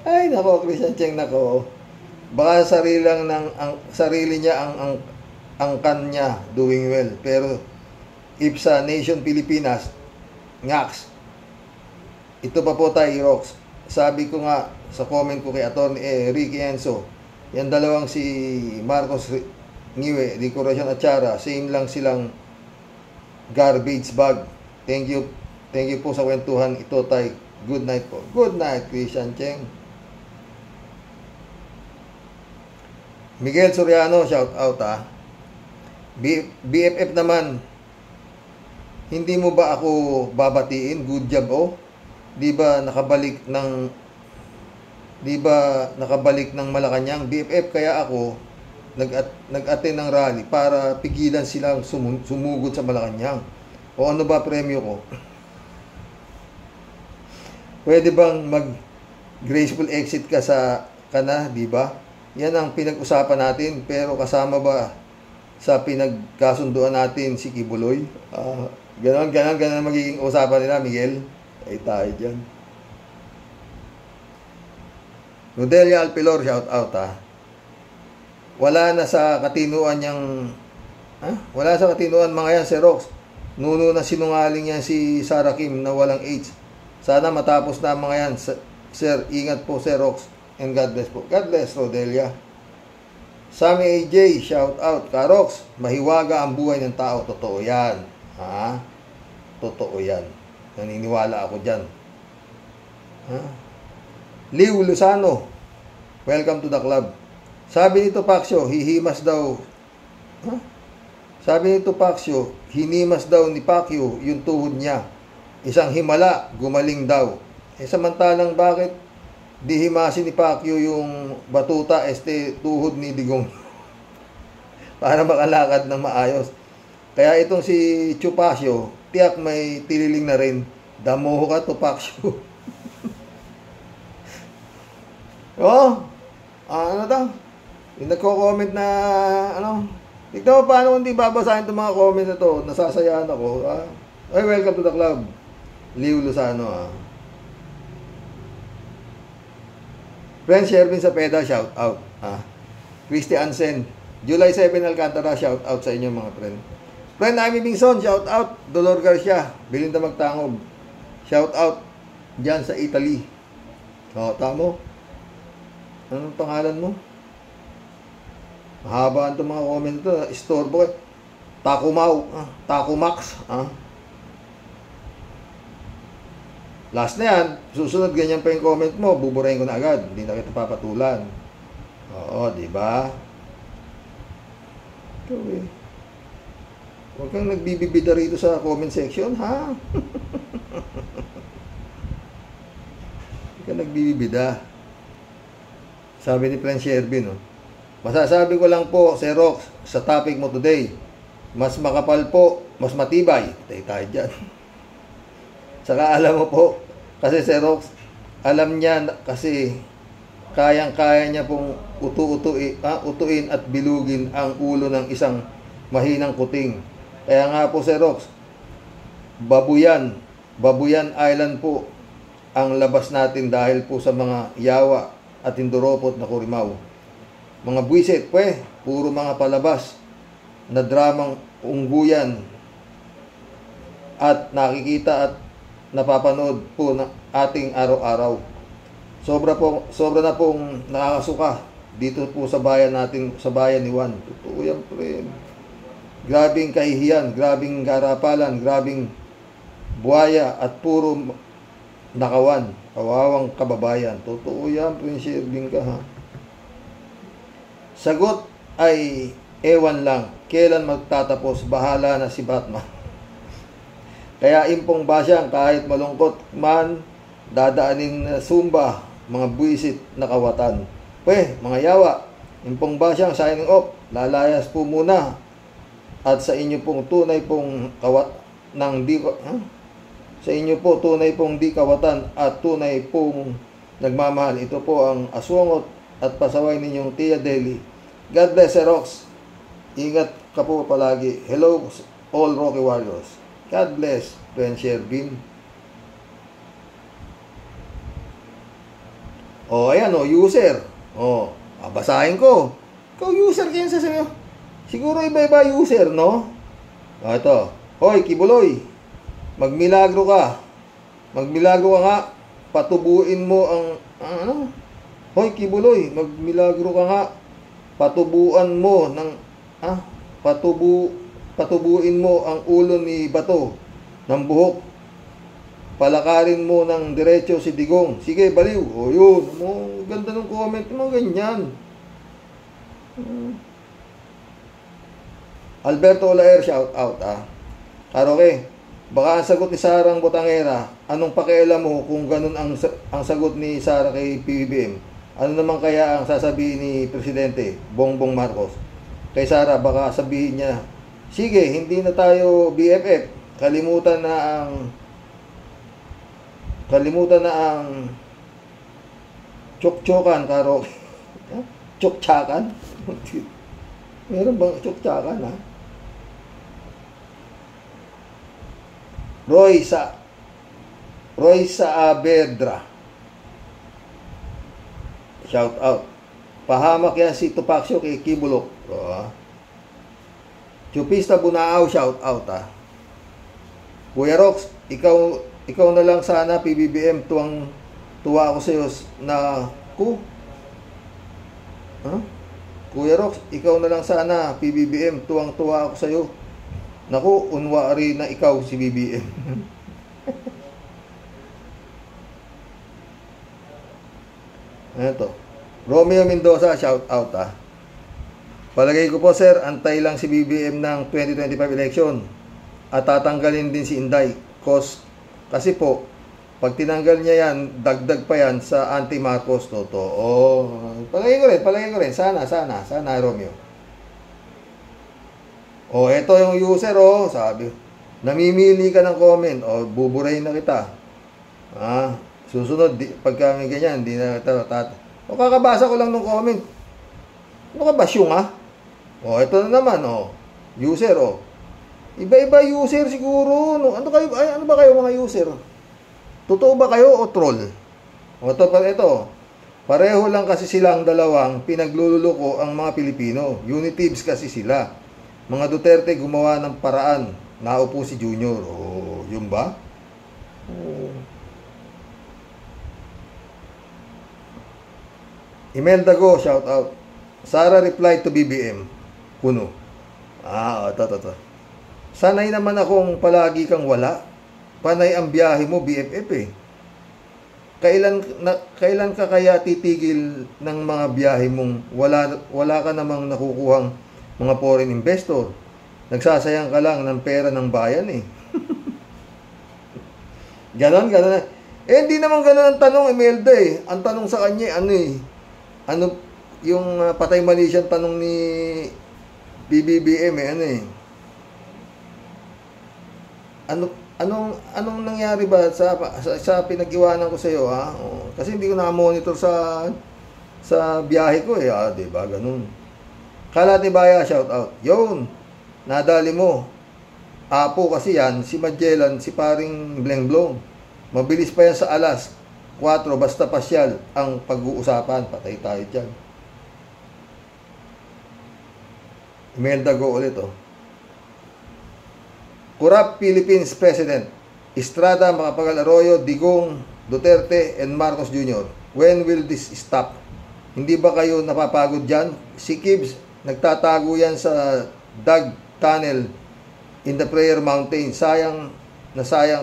Ay nako, Christian Cheng, nako. Baka sarili niya ang kanya doing well. Pero if sa Nation Pilipinas, ngaks. Ito pa po tayo, Rox. Sabi ko nga sa comment ko kay Atty. Ricky Enzo, yan dalawang si Marcos Ngiwi, Dekorasyon at Chara, same lang silang garbage bag. Thank you po sa kwentuhan. Ito tayo. Good night po. Good night, Christian Cheng. Miguel Soriano, shout out BFF naman, hindi mo ba ako babatiin? Good job Di ba nakabalik ng Malacanang? BFF, kaya ako nag-attend ng rally para pigilan silang sumugod sa Malacanang. O ano ba premyo ko? Pwede bang mag-graceful exit ka na, di ba? Yan ang pinag-usapan natin, pero kasama ba sa pinagkasunduan natin si Kibuloy? Ganon magiging usapan nila, Miguel. Ay tayo dyan. Rodelia Alpilor, shout out ha. Wala na sa katinuan niyang wala sa katinuan mga yan si Rox. Nuno na sinungaling yan si Sarah Kim na walang H. Sana matapos na mga yan. Sir, ingat po Sir Rox. And God bless po. God bless Rodelia. Sammy AJ, shout out. Karox, mahiwaga ang buhay ng tao. Totoo yan. Ha? Totoo yan. Naniniwala ako dyan. Ha? Liu Luzano, welcome to the club. Sabi nito Paxio, hihimas daw. Sabi nito Paxio, hinimas daw ni Pacquiao yung tuhod niya. Isang himala, gumaling daw. Samantalang bakit di himasin ni Pacquiao yung batuta, tuhod ni Digong para makalakad ng maayos. Kaya itong si Chupacio, tiyak may tililing na rin. Damoho ka to Paxio. Ano daw? Yung nagko-comment na, tignan mo paano hindi babasahin itong mga comments na to. Nasasayaan ako. Ay, welcome to the club. Liu Luzano, Friend Shervin Sapeda, shout out. Christy Ansen, July 7 Alcantara, shout out sa inyo mga friend. Friend Amy Bingson, shout out. Dolor Garcia, Belinda Magtangog, shout out dyan sa Italy. Tamo. Anong pangalan mo? Mahaba itong mga comment ito. Istorbo eh. Takumax. Last na yan. Susunod ganyan pa yung comment mo. Buburahin ko na agad. Hindi na kita papatulan. Oo, diba? Ikaw eh. Huwag kang nagbibibida rito sa comment section, ha? Huwag kang nagbibibida. Sabi ni Prince Shervin, masasabi ko lang po, Sir Rox, sa topic mo today, mas makapal po, mas matibay. Tayo dyan. Saka alam mo po, kasi Sir Rox, alam niya kasi kayang-kaya niya pong utuin at bilugin ang ulo ng isang mahinang kuting. Kaya nga po Sir Rox, Babuyan Island po ang labas natin dahil po sa mga yawa at hinduropot na kurimaw. Mga buwisit, puro mga palabas na dramang ungguyan at nakikita at napapanood po na ating araw-araw. Sobra na pong nakakasuka dito po sa bayan natin, sa bayan ni Juan. Totoo yan, friend. Grabing kahihiyan, grabing garapalan, grabing buhaya at puro nakawan. Kawawang kababayan. Totoo yan, Prince Shervin ka, ha? Sagot ay ewan lang. Kailan magtatapos? Bahala na si Batman. Kaya impong basyang kahit malungkot man, dadaanin na sumba, mga buwisit na kawatan. Mga yawa, impong basyang signing off. Lalayas po muna. At sa inyo pong tunay pong sa inyo po tunay pong di kawatan at tunay pong nagmamahal. Ito po ang aswangot at pasaway ninyong Tia Deli. God bless, Sir Rox. Ingat ka po palagi. Hello all Rocky Warriors. God bless, Prince Shervin. Ayan user. Basahin ko. Ikaw user kayo sa inyo. Siguro iba-iba user, no? Ito. Hoy, Kibuloy. Magmilagro ka. Magmilagro ka nga. Patubuin mo ang Hoy, Kibuloy, magmilagro ka nga. Patubuan mo ng patubuin mo ang ulo ni Bato ng buhok. Palakarin mo ng diretso si Digong. Sige, baliw. Yun. Ganda ng comment mo, ganyan. Alberto Olaer, shout out, Karoke, baka ang sagot ni Sarang Botangera, anong pakialam mo kung ganun ang sagot ni Sara kay PBBM? Ano naman kaya ang sasabihin ni Presidente Bongbong Marcos? Kay Sara, baka sabihin niya, sige, hindi na tayo BFF. kalimutan na ang chok-chokan, karo. Chok-chakan? Meron bang chok-chakan, ha? Roy Saavedra. Shout out. Pahamak yan si Tupacio kay Kibulok. Chupista Bunaaw, shout out, ha. Kuya Rox, ikaw na lang sana, PBBM, tuwa ako sa iyo na Kuya Rox, ikaw na lang sana, PBBM, tuwang-tuwa ako sa iyo. Naku, unwari na ikaw si BBM. Ano to? Romeo Mendoza, shout out, ha. Palagay ko po, sir, antay lang si BBM ng 2025 election at tatanggalin din si Inday. Kasi po, pag tinanggal niya yan, dagdag pa yan sa anti-Marcos, totoo. Palagay ko rin. Sana, Romeo. Eto yung user, sabi. Namimili ka ng comment, buburahin na kita. Susunod, pagka may ganyan, hindi na kakabasa ko lang ng comment. Ano ka ba, syung, ha? Ito na naman, user, Iba-iba user siguro. Ano ba kayo mga user? Totoo ba kayo o troll? Ito. Pareho lang kasi silang dalawang pinaglululoko ang mga Pilipino. Unitives kasi sila. Mga Duterte gumawa ng paraan. Naupo si Junior. Yun ba? Imelda Go, shout out. Sara replied to BBM. Puno. Ito. Sanay naman akong palagi kang wala. Panay ang biyahe mo, BFF, eh. Kailan ka kaya titigil ng mga biyahe mong wala ka namang nakukuhang mga foreign investor? Nagsasayang ka lang ng pera ng bayan, eh. Ganon. Hindi naman ganon ang tanong, Imelda, eh. Ang tanong sa kanya, yung patay Malaysian tanong ni BBBM, Anong nangyari ba sa pinag-iwanan ko sa iyo, ha? Kasi hindi ko na-monitor sa biyahe ko, eh. Diba? Ganun. Kalatibaya, shout out. Yun, nadali mo. Apo kasi yan, si Magellan, si paring Blengblong. Mabilis pa yan sa alas 4, basta pasyal ang pag-uusapan. Patay tayo dyan. Imelda Go ulit, Corrupt Philippines President Estrada, Macapagal Arroyo, Digong, Duterte, and Marcos Jr. When will this stop? Hindi ba kayo napapagod dyan? Si Kibbs, nagtatago yan sa Dug Tunnel in the Prayer Mountain. Sayang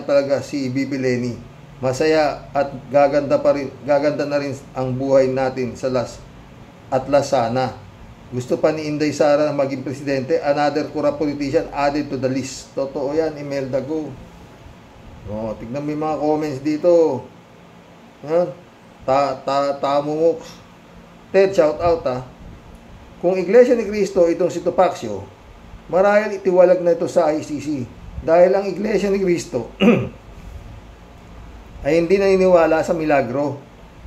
talaga si BP Lenny. Masaya at gaganda na rin ang buhay natin sa last sana. Gusto pa ni Inday Sara maging presidente, another corrupt politician added to the list. Totoo yan, Imelda Go. Tignan mo yung mga comments dito. Tamumok. Ted, shout out, ha. Kung Iglesia ni Cristo itong si Tupacio, marahil itiwalag na ito sa ICC. Dahil ang Iglesia ni Cristo ay hindi naniniwala sa milagro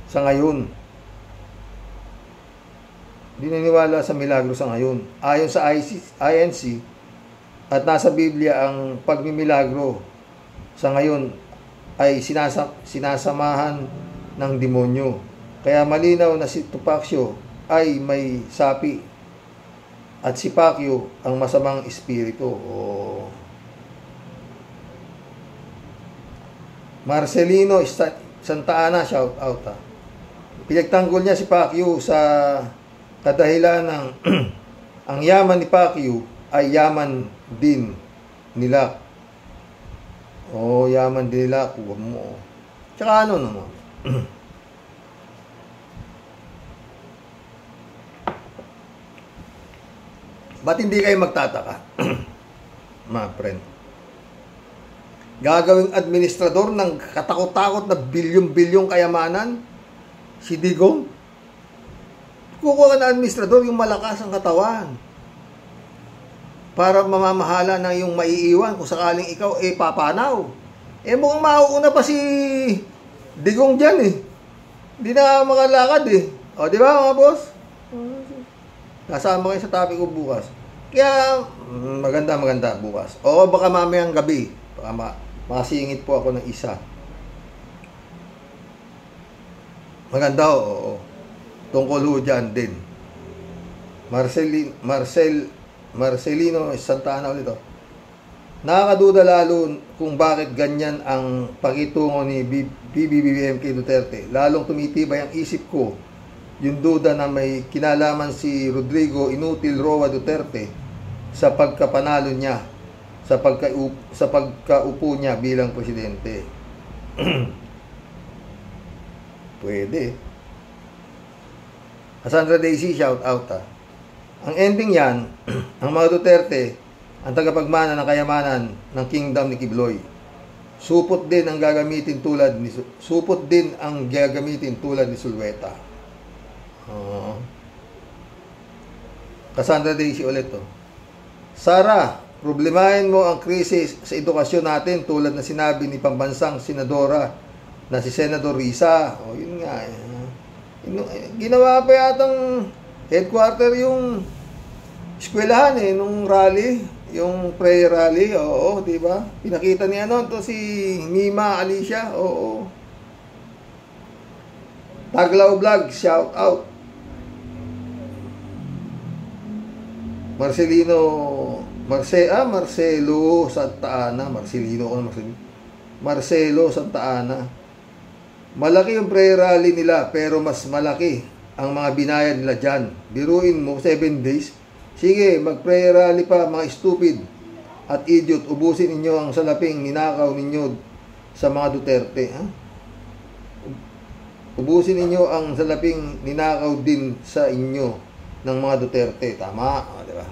sa ngayon. Hindi naniniwala sa milagro sa ngayon. Ayon sa INC at nasa Biblia, ang pagmimilagro sa ngayon ay sinasamahan ng demonyo. Kaya malinaw na si Tupacio ay may sapi at si Pacquiao ang masamang espiritu. Marcelino Santa Ana, shout out, ha. Pinagtanggol niya si Pacquiao sa kadahilan ng ang yaman ni Pacquiao ay yaman din nila. Yaman din nila. Kuha mo. Tsaka ano naman. Ba't hindi kayo magtataka? Mga friend. Gagawing administrador ng katakot-takot na bilyon-bilyong kayamanan si Digong. Kukuha ka na administrador yung malakas ang katawan. para mamamahala ng yung maiiwan kung sakaling ikaw papanaw. Mukhang mauuna pa si Digong dyan Hindi na makalakad O, di ba mga boss? Nasama kayo sa topic ko bukas. Kaya, maganda bukas. O, baka mamayang gabi. Baka makasingit po ako ng isa. Maganda tungkol ho dyan din. Marcelino Santana ulit Nakakaduda lalo kung bakit ganyan ang pakitungo ni BBM kay Duterte. Lalong tumitibay ang isip ko yung duda na may kinalaman si Rodrigo Inutil Roa Duterte sa pagkapanalo niya, sa pagkaupo niya bilang presidente. Pwede. Cassandra Daisy, shout out Ang ending yan, ang mga Duterte, ang tagapagmana ng kayamanan ng kingdom ni Kibuloy. Supot din ang gagamitin tulad ni Sulweta. Cassandra Daisy ulit Sara, problemahin mo ang krisis sa edukasyon natin tulad na sinabi ni pambansang senadora na si Senador Risa. Yun nga. Ginawa pa yatang headquarter yung eskwelahan nung rally. Yung prayer rally, di ba? Pinakita niya si Mima Alicia, Taglaw Vlog, shout out. Marcelo Santa Ana, Marcelo Santa Ana. Malaki yung prayer rally nila, pero mas malaki ang mga binayad nila dyan. Biruin mo, 7 days. Sige, mag-prayer rally pa, mga stupid at idiot. Ubusin ninyo ang salaping ninakaw ninyo sa mga Duterte. Ubusin ninyo ang salaping ninakaw din sa inyo ng mga Duterte. Tama, di ba?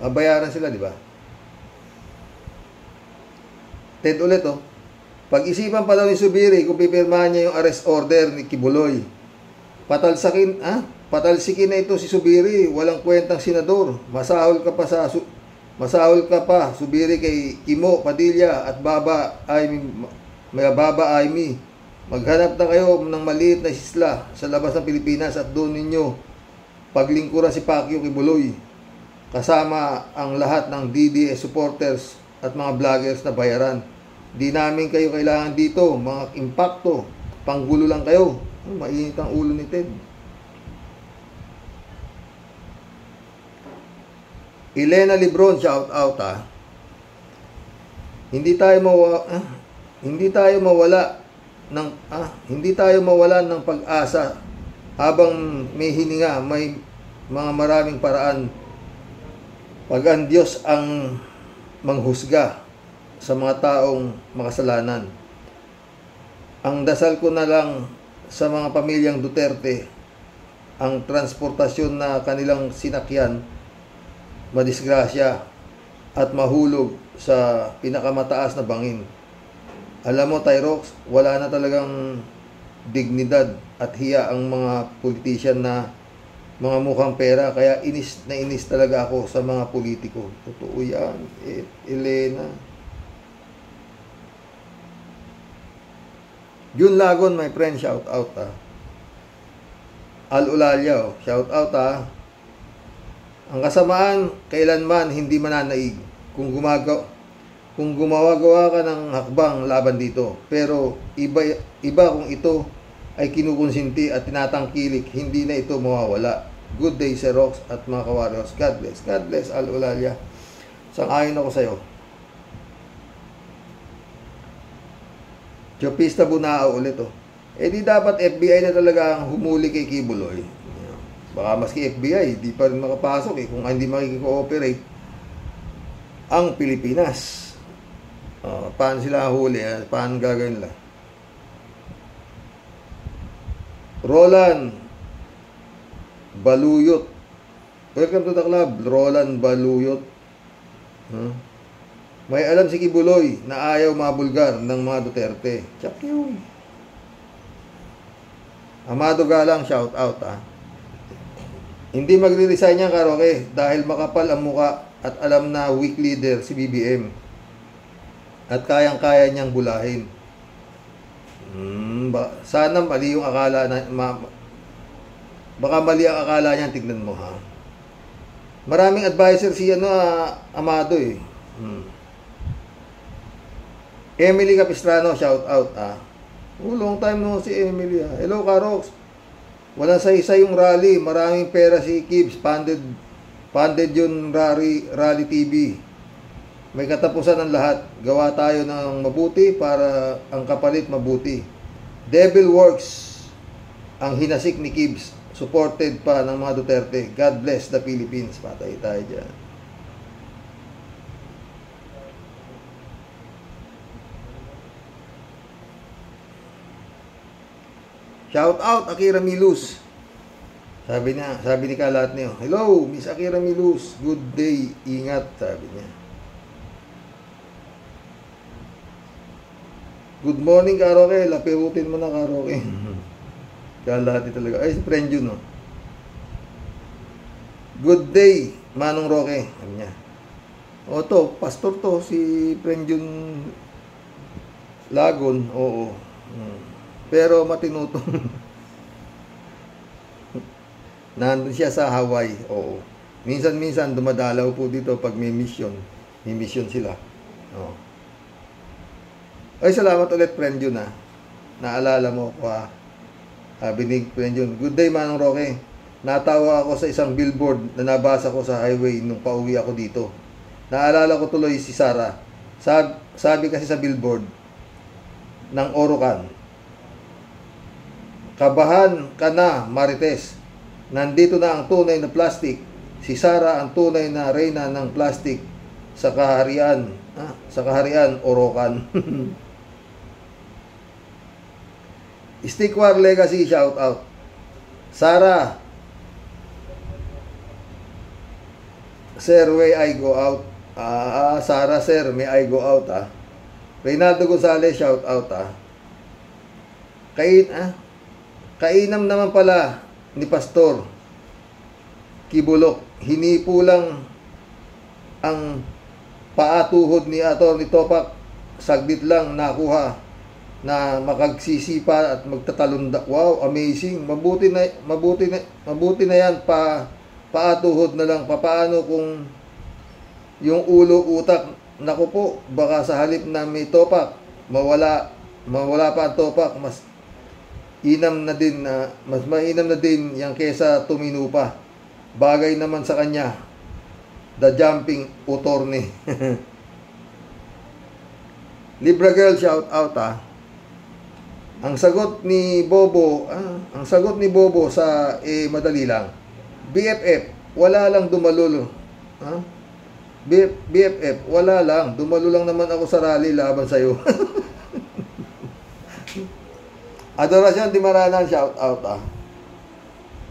Mabayaran sila, di ba? Ted ulit, Pag-isipan pa daw ni Subiri kung pipirmahan niya yung arrest order ni Kibuloy. Patalsikin na ito si Subiri, walang kwentang senador. Masahol ka pa, Subiri kay Kimo Padilla at Baba Aimee. Maghanap na kayo ng maliit na isla sa labas ng Pilipinas at doon ninyo paglingkuran si Pacquiao Kibuloy. Kasama ang lahat ng DDS supporters at mga vloggers na bayaran. Di namin kayo kailangan dito, mga impacto. Panggulo lang kayo. Mainit ang ulo ni Ted. Elena Lebron, shout out Hindi tayo mawala ng pag-asa habang may hininga, may mga maraming paraan. Pag ang Diyos ang manghusga sa mga taong makasalanan. Ang dasal ko na lang sa mga pamilyang Duterte, ang transportasyon na kanilang sinakyan madisgrasya at mahulog sa pinakamataas na bangin. Alam mo, Tyrox, wala na talagang dignidad at hiya ang mga politician na mga mukhang pera, kaya inis na inis talaga ako sa mga politiko. Totoo yan, Elena. Jun Lagon, my friend, shout out Al Ulalya, shout out Ang kasamaan, kailanman hindi mananaig kung gumawa-gawa ka ng hakbang laban dito. Pero iba kung ito ay kinukonsinti at tinatangkilik, hindi na ito mawawala. Good day, Sir Rox at mga kawarriors. God bless. God bless, Al Ulalya. Sang-ayon ako sa'yo. Chopista Bunao ulit di dapat FBI na talaga ang humuli kay Kibuloy. Baka maski FBI, di pa rin makapasok kung hindi makikooperate ang Pilipinas. Paano sila huli? Paano gagawin nila? Roland Baluyot. Welcome to the club, Roland Baluyot. May alam si Kibuloy na ayaw mabulgar ng mga Duterte. Check yun. Amado Galang, shout out Hindi magre-resign yan, Karoke, dahil makapal ang muka at alam na weak leader si BBM. At kayang-kaya niyang bulahin. Sana mali yung akala na... baka mali ang akala niya, tignan mo ha. Maraming advisor si Amado eh. Emily Capistrano, shout out long time no si Emily Hello Karox. Walang saysay yung rally, maraming pera si Kibs, funded yung rally TV. May katapusan ng lahat. Gawa tayo ng mabuti para ang kapalit mabuti. Devil works ang hinasik ni Kibs. Supported pa ng mga Duterte. God bless the Philippines. Patay tayo dyan. Shout out Akira Milus. Sabi ni Kalat niyo, hello Miss Akira Milus, good day, ingat, sabi niya. Good morning Karoke, lapirutin mo na Karoke. Kalahati talaga. Ay, si friend yun, no? Good day, Manong Roque. Sabi niya. O to, pastor to, si friend yun Lagon. Oo. Pero matinutong. Nandun siya sa Hawaii. Oo. Minsan-minsan dumadalaw po dito pag may mission. May mission sila. Oo. Ay, salamat ulit, friend yun, ha. Naalala mo ko, ha. Binig friend yun. Good day, Manong Roque. Natawa ako sa isang billboard na nabasa ko sa highway nung pauwi ako dito. Naalala ko tuloy si Sarah. Sabi kasi sa billboard ng Orocan, kabahan ka na, Marites. Nandito na ang tunay na plastic. Si Sarah ang tunay na reyna ng plastic sa kaharian. Sa kaharian, Orocan. Stickwar Legacy, shout out. Sarah, sir, may I go out? Sarah, sir, may I go out? Reynaldo Gonzalez, shout out. Kainam naman pala ni Pastor Kibulok. Hinipo lang ang paatuhod ni Atty. Topak. Saglit lang nakuha na makagsisipa at magtatalunda. Wow, amazing. Mabuti na yan, paatuhod na lang. Paano kung yung ulo, utak, naku po, baka sa halip na may topak, mawala pa ang topak, mas mainam na din yang kesa tumino pa. Bagay naman sa kanya, the jumping utorne. Libra Girl, shout out Ang sagot ni Bobo sa madali lang. BFF, wala lang dumalulo. BFF, wala lang. Dumalo lang naman ako sa rally laban sa'yo. Adorasyon Di Maranan, shout out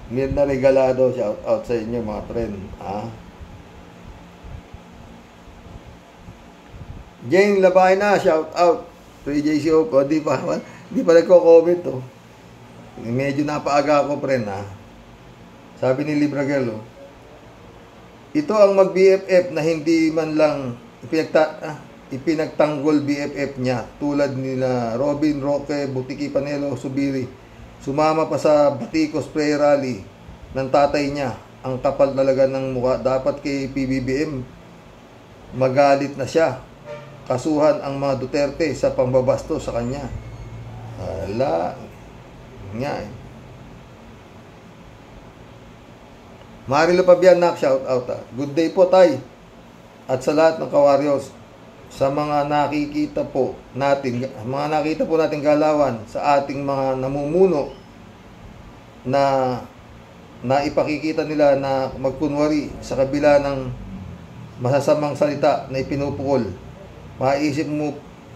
Mirna Regalado, shout out sa inyo mga friend. Jane Labayna, shout out. 3JCO ko, di pa nagko-comment to. Medyo napaaga ako, friend, Sabi ni Libra Girl, ito ang mag-BFF na hindi man lang ipinagtanggol BFF niya, tulad nila Robin, Roque, Butiki, Panelo, Subiri. Sumama pa sa Batikos Prayer Rally ng tatay niya. Ang kapal talaga ng mukha. Dapat kay PBBM magalit na siya. Kasuhan ang mga Duterte sa pambabasto sa kanya. Hala. Nga Marilo Pabianak, shout out. Good day po, tay. At sa lahat ng kawaryos, sa mga nakita po natin galawan sa ating mga namumuno na ipakikita nila na magkunwari sa kabila ng masasamang salita na ipinupukol.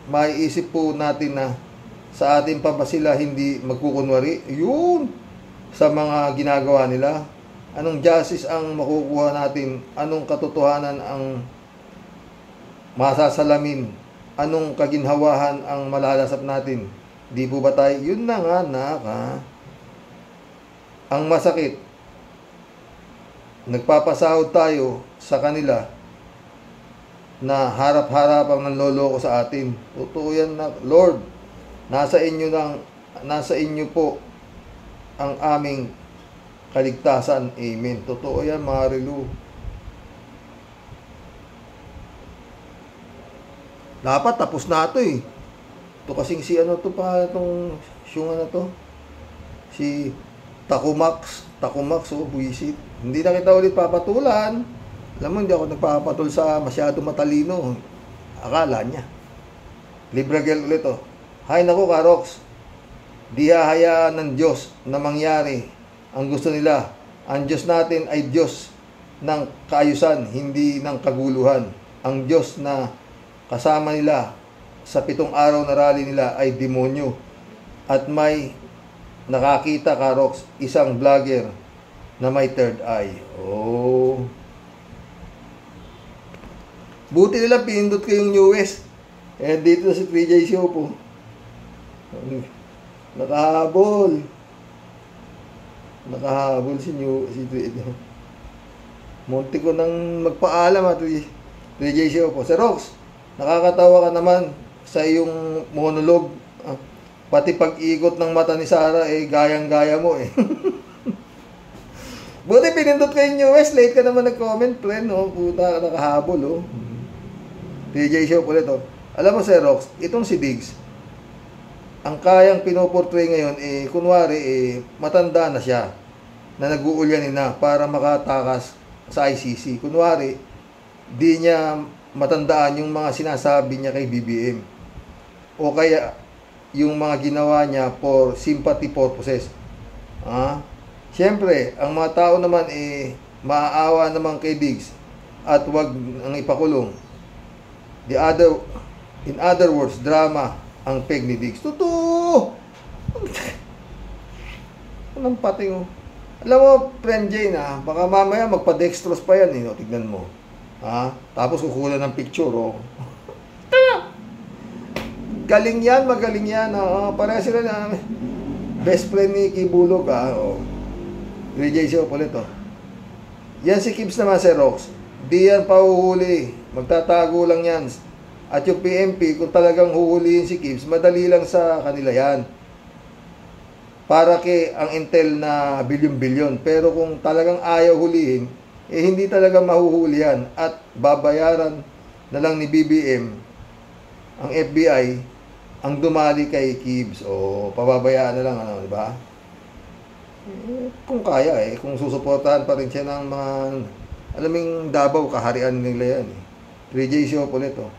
Maiisip po natin na sa atin pa ba sila hindi magkukunwari? Yun! Sa mga ginagawa nila. Anong justice ang makukuha natin? Anong katotohanan ang masasalamin? Anong kaginhawahan ang malalasap natin? Di po ba tayo? Yun na nga, Ang masakit, nagpapasahod tayo sa kanila na harap-harapang nanloloko sa atin. Totoo yan na, Lord, nasa inyo po ang aming kaligtasan. Amen. Totoo yan, mga relu. Dapat tapos na ito eh. Ito kasing si ano to pa, itong siyong ano to, si Takumax, oh, buwisit. Hindi na kita ulit papatulan. Alam mo, hindi ako nagpapatul sa masyado matalino. Akala niya. Libragel ulit oh. Hay nako, Karoks. Di hahayaan ng Diyos na mangyari ang gusto nila. Ang Diyos natin ay Diyos ng kaayusan, hindi ng kaguluhan. Ang Diyos na kasama nila sa 7 araw na rally nila ay demonyo. At may nakakita, Karoks, isang vlogger na may third eye. Oh. Buti nila pinindot ko yung newest. Eh, dito si 3J Show po. Nakahabol. Nakahabol si 3J. Munti ko nang magpaalam at 3J Show po. Sir Rox, nakakatawa ka naman sa iyong monologue. Pati pag-ikot ng mata ni Sarah, eh, gayang-gaya mo eh. Buti pinindot ko yung newest. Late ka naman nag-comment, friend. Oh. Puta, nakahabol, oh. 3J Show ulit, oh. Alam mo, Sir Rox, itong si Diggs, ang kayang pinoportray ngayon, eh, kunwari, matanda na siya, na nag-uulyanin na para makatakas sa ICC. Kunwari, di niya matandaan yung mga sinasabi niya kay BBM. O kaya, yung mga ginawa niya for sympathy purposes. Siyempre, ang mga tao naman, maaawa naman kay Diggs at wag ang ipakulong. In other words, drama ang peg ni Diggs. Totoo! Anong pating, oh. Alam mo, friend Jane, baka mamaya magpa-dextrose pa yan, no? Tignan mo. Tapos kukuha ng picture, oh. Galing yan, magaling yan. Pareha sila na best friend ni Kibulog, oh. 3J Show ulit, oh. Yan si Kibs naman, Sir Rox. Di yan pahuhuli. Magtatago lang yan. At yung PMP, kung talagang huhulihin si Kibs, madali lang sa kanila yan. Para kay ang intel na bilyon-bilyon. Pero kung talagang ayaw hulihin, hindi talaga mahuhuli yan. At babayaran na lang ni BBM, ang FBI, ang dumali kay Kibs. O pababayaan na lang, di ba? Kung kaya, kung susuportahan pa rin siya ng mga, alaming Davao, kaharian nila yan. 3J Show ulit, oh.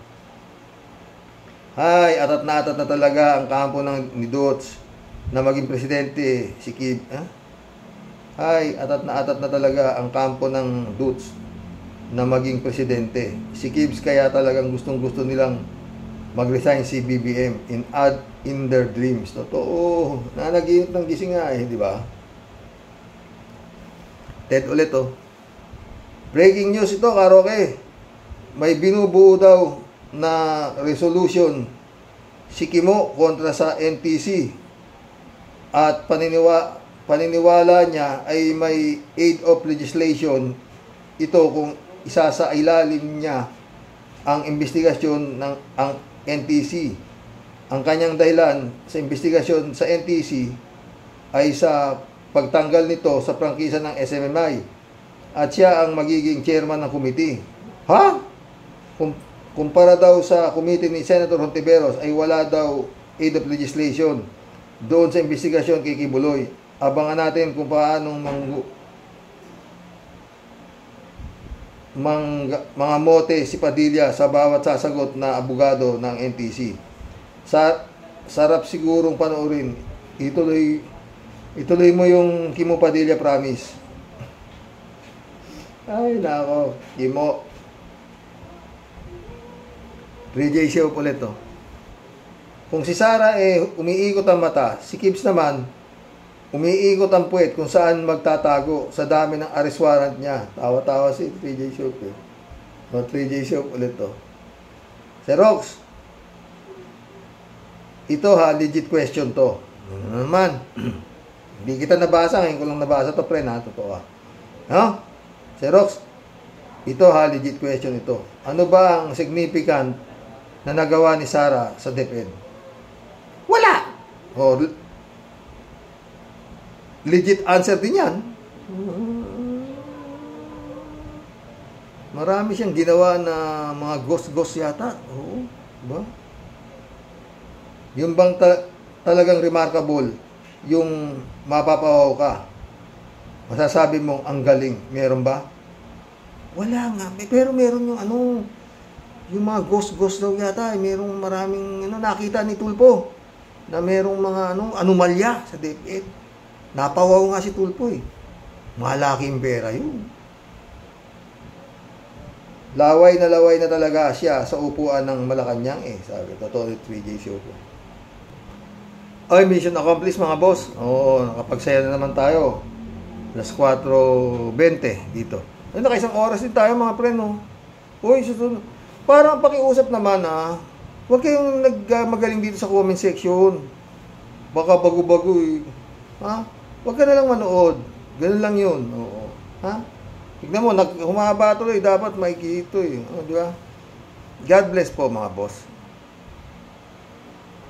Hay, atat na talaga ang kampo ni Dots na maging presidente, si Kib. Hay, atat na talaga ang kampo ng Dots na maging presidente. Si Kibs kaya talagang gustong-gusto nilang mag-resign si BBM in their dreams. Totoo, nanaginip ng gising nga di ba? Ted ulit, oh. Breaking news ito, Karoke. May binubuo daw na resolution si Kimo kontra sa NTC. At paniniwala niya ay may aid of legislation ito kung isasailalim niya ang investigasyon ng ang NTC. Ang kanyang dahilan sa investigasyon sa NTC ay sa pagtanggal nito sa prangkisa ng SMMI at siya ang magiging chairman ng committee. Kumpara daw sa committee ni Senator Hontiveros ay wala daw aid of legislation doon sa investigasyon kay Kibuloy. Abangan natin kung paanong mga mote si Padilla sa bawat sasagot na abogado ng NTC. Sarap sigurong panoorin. Ituloy mo yung Kimo Padilla promise. Ay, nako. Kimo. 3J Show ulit, oh. Kung si Sarah umiikot ang mata, si Kibs naman umiikot ang puwet kung saan magtatago sa dami ng arrest warrant niya. Tawa-tawa si 3J Show. 3J Show ulit, oh. Sir Rox, ito legit question to. Naman. Hindi kita nabasa, ngayon ko lang nabasa to, friend, totoo. Xerox, ito ha, legit question ito. Ano ba ang significant na nagawa ni Sara sa DepEd? Wala! O, legit answer din yan. Marami siyang ginawa na mga ghost yata. Oo, diba? Yung bang talagang remarkable, yung mapapawaw ka, masasabi mong ang galing, meron ba? Wala nga, pero meron yung yung mga ghost daw yata, merong maraming nakita ni Tulfo na merong mga anomalya sa DepEd. Napawaw nga si Tulfo eh. Malaking pera yun. Laway na talaga siya sa upuan ng Malacanang eh, sabi Totoo 3J Show ko. Ay, mission accomplished mga boss. Oo, nakapagsaya na naman tayo. Alas 4:20 dito. Ay, nakaisang oras din tayo mga pre, no? Uy, susunod. Parang pakiusap naman, huwag kayong magaling dito sa comment section. Baka bago-bago, eh. Ha? Huwag ka na lang manood. Ganun lang yun. Oo. Ha? Tignan mo, humaba tuloy. Dapat makikita, eh. O, di ba? God bless po, mga boss.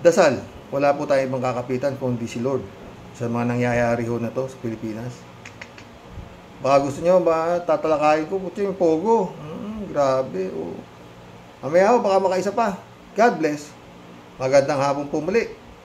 Dasal. Wala po tayong ibang kakapitan kundi si Lord sa mga nangyayari ho na to sa Pilipinas. Baka gusto nyo ba tatalakayin ko kung yung pogo. Grabe. Mamaya ho, baka makaisa pa. God bless. Magandang hapon po muli.